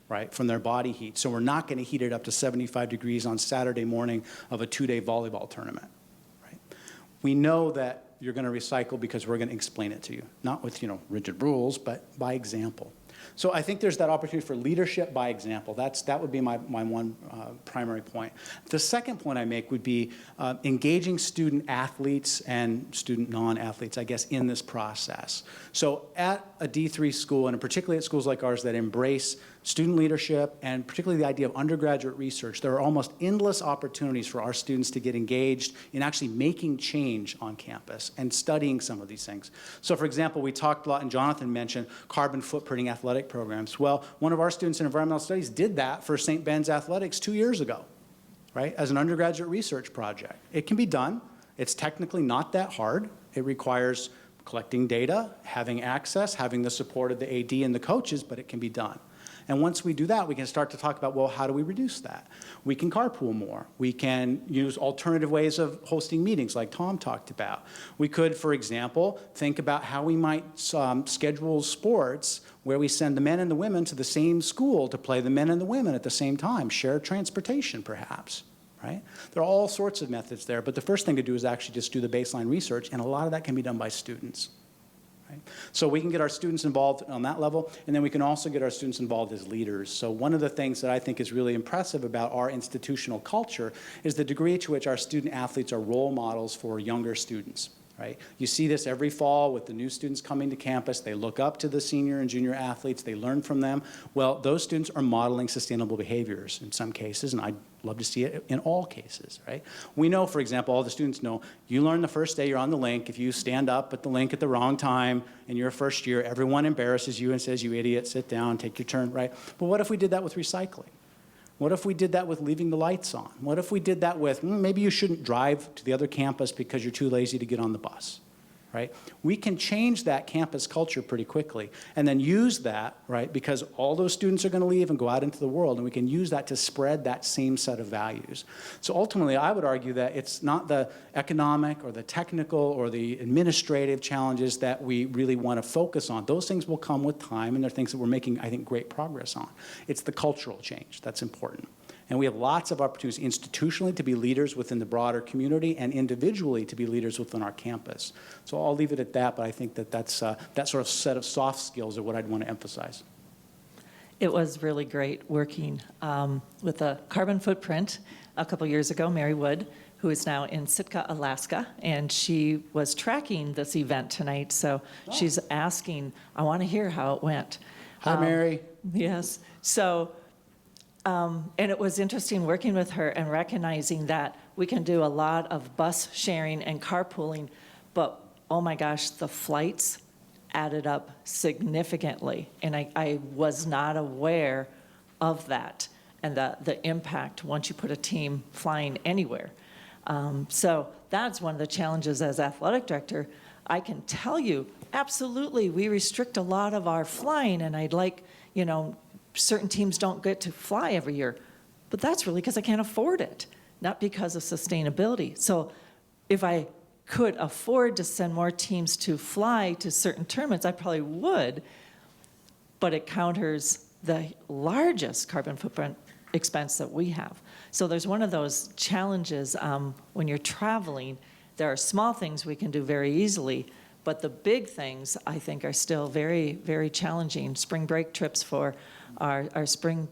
right, from their body heat. So we're not going to heat it up to 75 degrees on Saturday morning of a 2-day volleyball tournament, right? We know that you're going to recycle because we're going to explain it to you, not with rigid rules, but by example. So I think there's that opportunity for leadership by example. That would be my one primary point. The second point I make would be engaging student athletes and student non-athletes, I guess, in this process. So at a D3 school, and particularly at schools like ours that embrace student leadership and particularly the idea of undergraduate research, there are almost endless opportunities for our students to get engaged in actually making change on campus and studying some of these things. So for example, we talked a lot, and Jonathan mentioned carbon footprinting athletic programs. Well, one of our students in environmental studies did that for St. Ben's Athletics 2 years ago, right, as an undergraduate research project. It can be done. It's technically not that hard. It requires collecting data, having access, having the support of the AD and the coaches, but it can be done. And once we do that, we can start to talk about, well, how do we reduce that? We can carpool more. We can use alternative ways of hosting meetings like Tom talked about. We could, for example, think about how we might schedule sports where we send the men and the women to the same school to play the men and the women at the same time, share transportation perhaps, right? There are all sorts of methods there, but the first thing to do is actually just do the baseline research, and a lot of that can be done by students. So we can get our students involved on that level, and then we can also get our students involved as leaders. So one of the things that I think is really impressive about our institutional culture is the degree to which our student athletes are role models for younger students. right? You see this every fall with the new students coming to campus. They look up to the senior and junior athletes. They learn from them. Well, those students are modeling sustainable behaviors in some cases, and I'd love to see it in all cases, right? We know, for example, all the students know, you learn the first day you're on the link, if you stand up at the link at the wrong time in your first year, everyone embarrasses you and says, you idiot, sit down, take your turn, right? But what if we did that with recycling? What if we did that with leaving the lights on? What if we did that with, maybe you shouldn't drive to the other campus because you're too lazy to get on the bus, right? We can change that campus culture pretty quickly and then use that, right, because all those students are going to leave and go out into the world, and we can use that to spread that same set of values. So ultimately, I would argue that it's not the economic or the technical or the administrative challenges that we really want to focus on. Those things will come with time, and they're things that we're making, I think, great progress on. It's the cultural change that's important. And we have lots of opportunities institutionally to be leaders within the broader community and individually to be leaders within our campus. So I'll leave it at that, but I think that that's, that sort of set of soft skills are what I'd want to emphasize. It was really great working with a carbon footprint a couple years ago, Mary Wood, who is now in Sitka, Alaska, and she was tracking this event tonight, so she's asking, I want to hear how it went. Hi, Mary. Yes. So, and it was interesting working with her and recognizing that we can do a lot of bus sharing and carpooling, but oh my gosh, the flights added up significantly. And I was not aware of that and the impact once you put a team flying anywhere. So that's one of the challenges as athletic director. I can tell you, absolutely, we restrict a lot of our flying, and I'd like, you know, certain teams don't get to fly every year, but that's really because I can't afford it, not because of sustainability. So if I could afford to send more teams to fly to certain tournaments, I probably would, but it counters the largest carbon footprint expense that we have. So there's one of those challenges when you're traveling. There are small things we can do very easily, but the big things I think are still very, very challenging. Spring break trips for our spring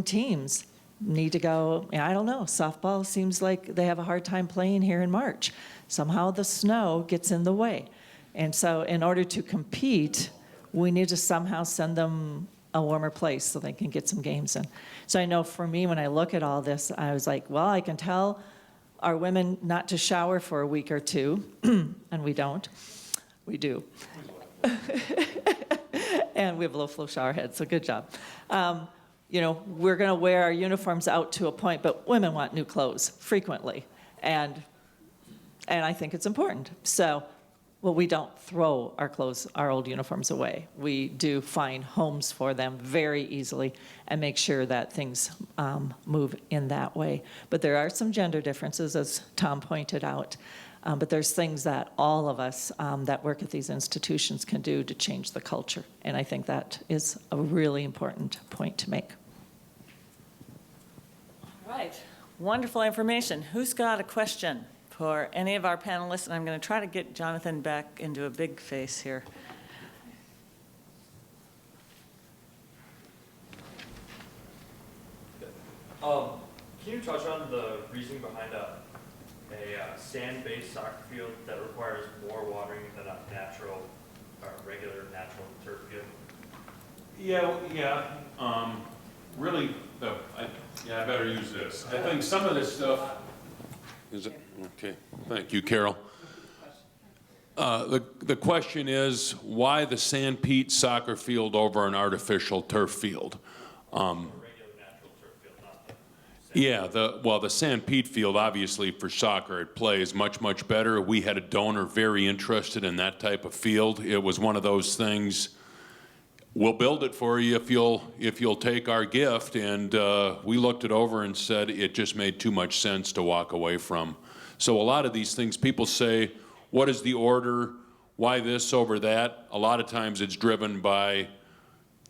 teams need to go, I don't know, softball seems like they have a hard time playing here in March. Somehow the snow gets in the way. And so in order to compete, we need to somehow send them a warmer place so they can get some games in. So I know for me, when I look at all this, I was like, well, I can tell our women not to shower for a week or two, and we don't. We do. And we have low flow shower heads, so good job. You know, we're going to wear our uniforms out to a point, but women want new clothes frequently, and I think it's important. So, well, we don't throw our clothes, our old uniforms away. We do find homes for them very easily and make sure that things move in that way. But there are some gender differences, as Tom pointed out. But there's things that all of us that work at these institutions can do to change the culture. And I think that is a really important point to make. All right, wonderful information. Who's got a question for any of our panelists? And I'm going to try to get Jonathan back into a big face here. Can you touch on the reasoning behind a sand-based soccer field that requires more watering than a natural or regular natural turf field? Really, I better use this. I think some of this stuff. Is it? Okay. Thank you, Carol. The question is, why the sand-peat soccer field over an artificial turf field? Yeah, the sand-peat field, obviously, for soccer, it plays much, much better. We had a donor very interested in that type of field. It was one of those things, we'll build it for you if you'll take our gift. And we looked it over and said it just made too much sense to walk away from. So a lot of these things, people say, what is the order? Why this over that? A lot of times it's driven by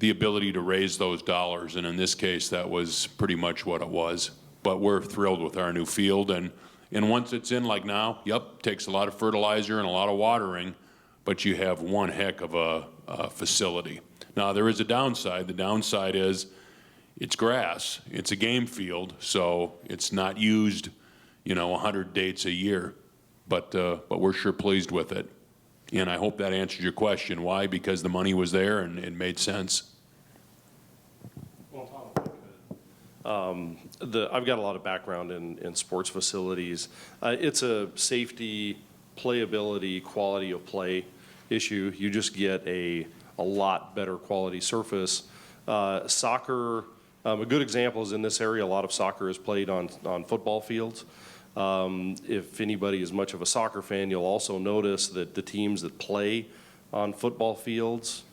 the ability to raise those dollars, and in this case, that was pretty much what it was. But we're thrilled with our new field, and once it's in, like now, takes a lot of fertilizer and a lot of watering, but you have one heck of a facility. Now, there is a downside. The downside is it's grass. It's a game field, so it's not used, 100 dates a year. but we're sure pleased with it. And I hope that answered your question. Why? Because the money was there and it made sense. I've got a lot of background in sports facilities. It's a safety, playability, quality of play issue. You just get a lot better quality surface. Soccer, a good example is in this area, a lot of soccer is played on football fields. If anybody is much of a soccer fan, you'll also notice that the teams that play on football fields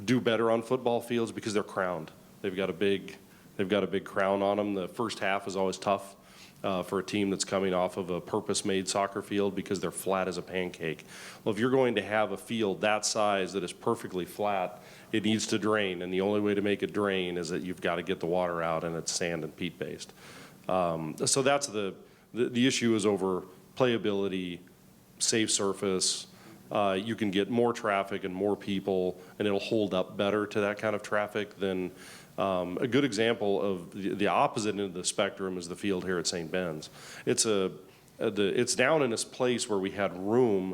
do better on football fields because they're crowned. They've got a big crown on them. The first half is always tough for a team that's coming off of a purpose-made soccer field because they're flat as a pancake. Well, if you're going to have a field that size that is perfectly flat, it needs to drain, and the only way to make it drain is that you've got to get the water out, and it's sand and peat based. So that's the issue is over playability, safe surface. You can get more traffic and more people, and it'll hold up better to that kind of traffic than a good example of the opposite end of the spectrum is the field here at St. Ben's. It's down in this place where we had room.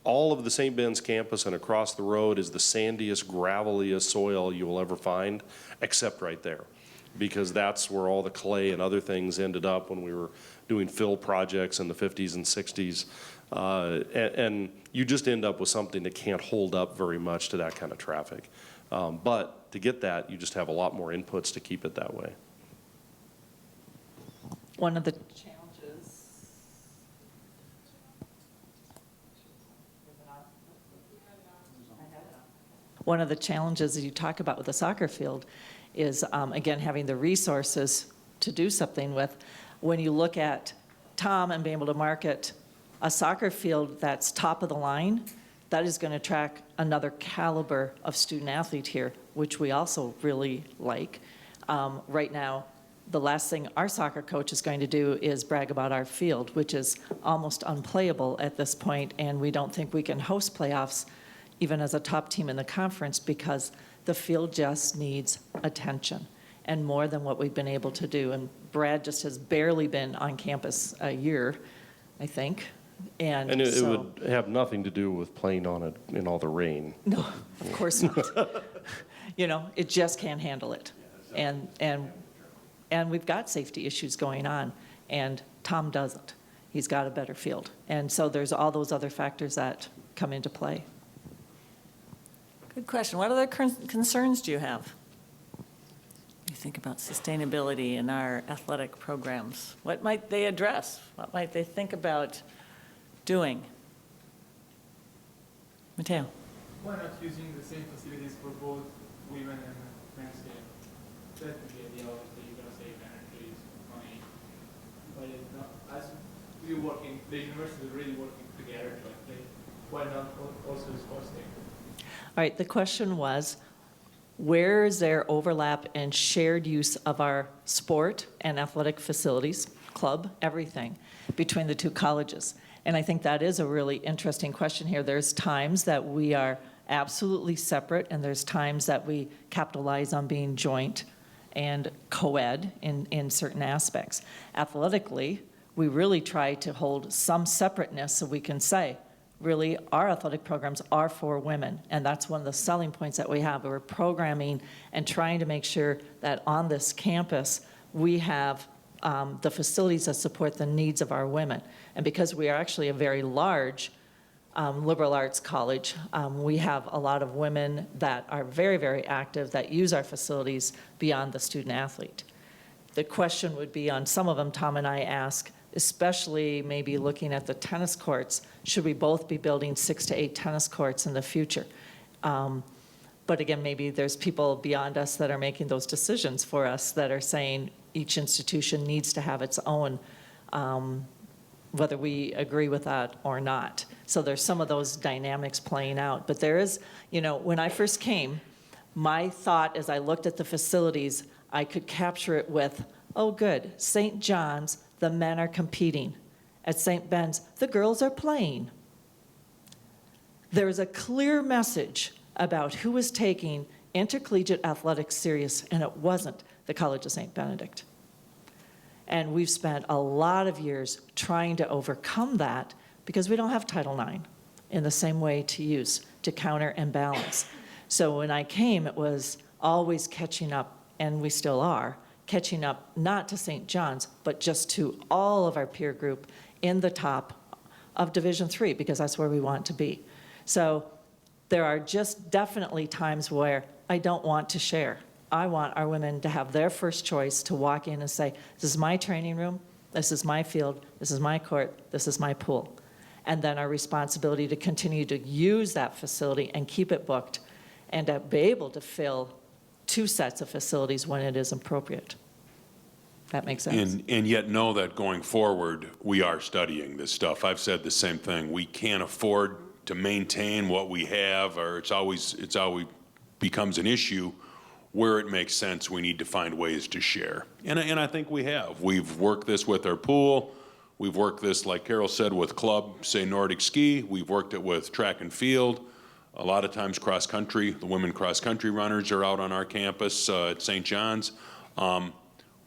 All of the St. Ben's campus and across the road is the sandiest, graveliest soil you will ever find, except right there, because that's where all the clay and other things ended up when we were doing fill projects in the 50s and 60s. And you just end up with something that can't hold up very much to that kind of traffic. But to get that, you just have a lot more inputs to keep it that way. One of the challenges. One of the challenges that you talk about with the soccer field is, again, having the resources to do something with. When you look at Tom and being able to market a soccer field that's top of the line, that is going to attract another caliber of student athlete here, which we also really like. Right now, the last thing our soccer coach is going to do is brag about our field, which is almost unplayable at this point, and we don't think we can host playoffs even as a top team in the conference because the field just needs attention and more than what we've been able to do. And Brad just has barely been on campus a year, I think. And it would have nothing to do with playing on it in all the rain. No, of course not. You know, it just can't handle it. And we've got safety issues going on, and Tom doesn't. He's got a better field. And so there's all those other factors that come into play. Good question. What other concerns do you have? You think about sustainability in our athletic programs. What might they address? What might they think about doing? Matteo. Why not using the same facilities for both women and men's game? That would be ideal. You're going to save energy, money. But it's not, as we're working, the university is really working together jointly. Why not also is hosting? All right, the question was, where is there overlap and shared use of our sport and athletic facilities, club, everything, between the two colleges? And I think that is a really interesting question here. There's times that we are absolutely separate, and there's times that we capitalize on being joint and co-ed in certain aspects. Athletically, we really try to hold some separateness so we can say, really, our athletic programs are for women, and that's one of the selling points that we have. We're programming and trying to make sure that on this campus, we have the facilities that support the needs of our women. And because we are actually a very large liberal arts college, we have a lot of women that are very, very active that use our facilities beyond the student athlete. The question would be on some of them, Tom and I ask, especially maybe looking at the tennis courts, should we both be building 6 to 8 tennis courts in the future? But again, maybe there's people beyond us that are making those decisions for us that are saying each institution needs to have its own, whether we agree with that or not. So there's some of those dynamics playing out. But there is, you know, when I first came, my thought as I looked at the facilities, I could capture it with, oh good, St. John's, the men are competing. At St. Ben's, the girls are playing. There is a clear message about who is taking intercollegiate athletics serious, and it wasn't the College of St. Benedict. And we've spent a lot of years trying to overcome that because we don't have Title IX in the same way to use, to counter and balance. So when I came, it was always catching up, and we still are, catching up not to St. John's, but just to all of our peer group in the top of Division III, because that's where we want to be. So there are just definitely times where I don't want to share. I want our women to have their first choice to walk in and say, this is my training room, this is my field, this is my court, this is my pool. And then our responsibility to continue to use that facility and keep it booked and to be able to fill 2 sets of facilities when it is appropriate. That makes sense? And yet know that going forward, we are studying this stuff. I've said the same thing. We can't afford to maintain what we have, or it's always becomes an issue. Where it makes sense, we need to find ways to share. And I think we have. We've worked this with our pool. We've worked this, like Carol said, with club, say Nordic ski. We've worked it with track and field. A lot of times cross country. The women cross country runners are out on our campus at St. John's,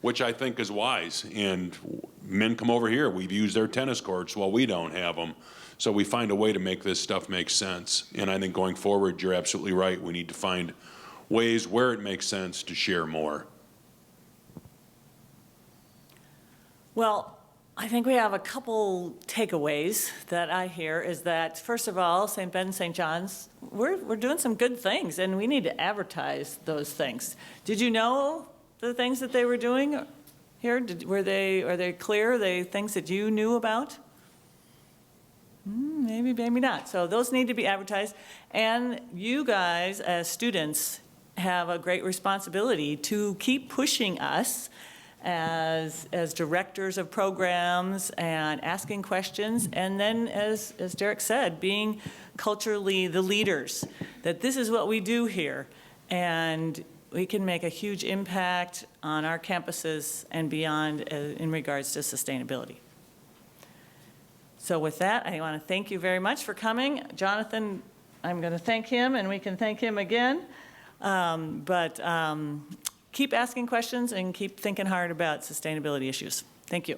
which I think is wise. And men come over here. We've used their tennis courts while we don't have them. So we find a way to make this stuff make sense. And I think going forward, you're absolutely right. We need to find ways where it makes sense to share more. Well, I think we have a couple takeaways that I hear is that, first of all, St. Ben, St. John's, we're doing some good things, and we need to advertise those things. Did you know the things that they were doing here? Are they clear? Are they things that you knew about? Maybe, maybe not. So those need to be advertised. And you guys, as students, have a great responsibility to keep pushing us as directors of programs and asking questions, and then as Derek said, being culturally the leaders, that this is what we do here, and we can make a huge impact on our campuses and beyond in regards to sustainability. So with that, I want to thank you very much for coming. Jonathan, I'm going to thank him, and we can thank him again. But keep asking questions and keep thinking hard about sustainability issues. Thank you.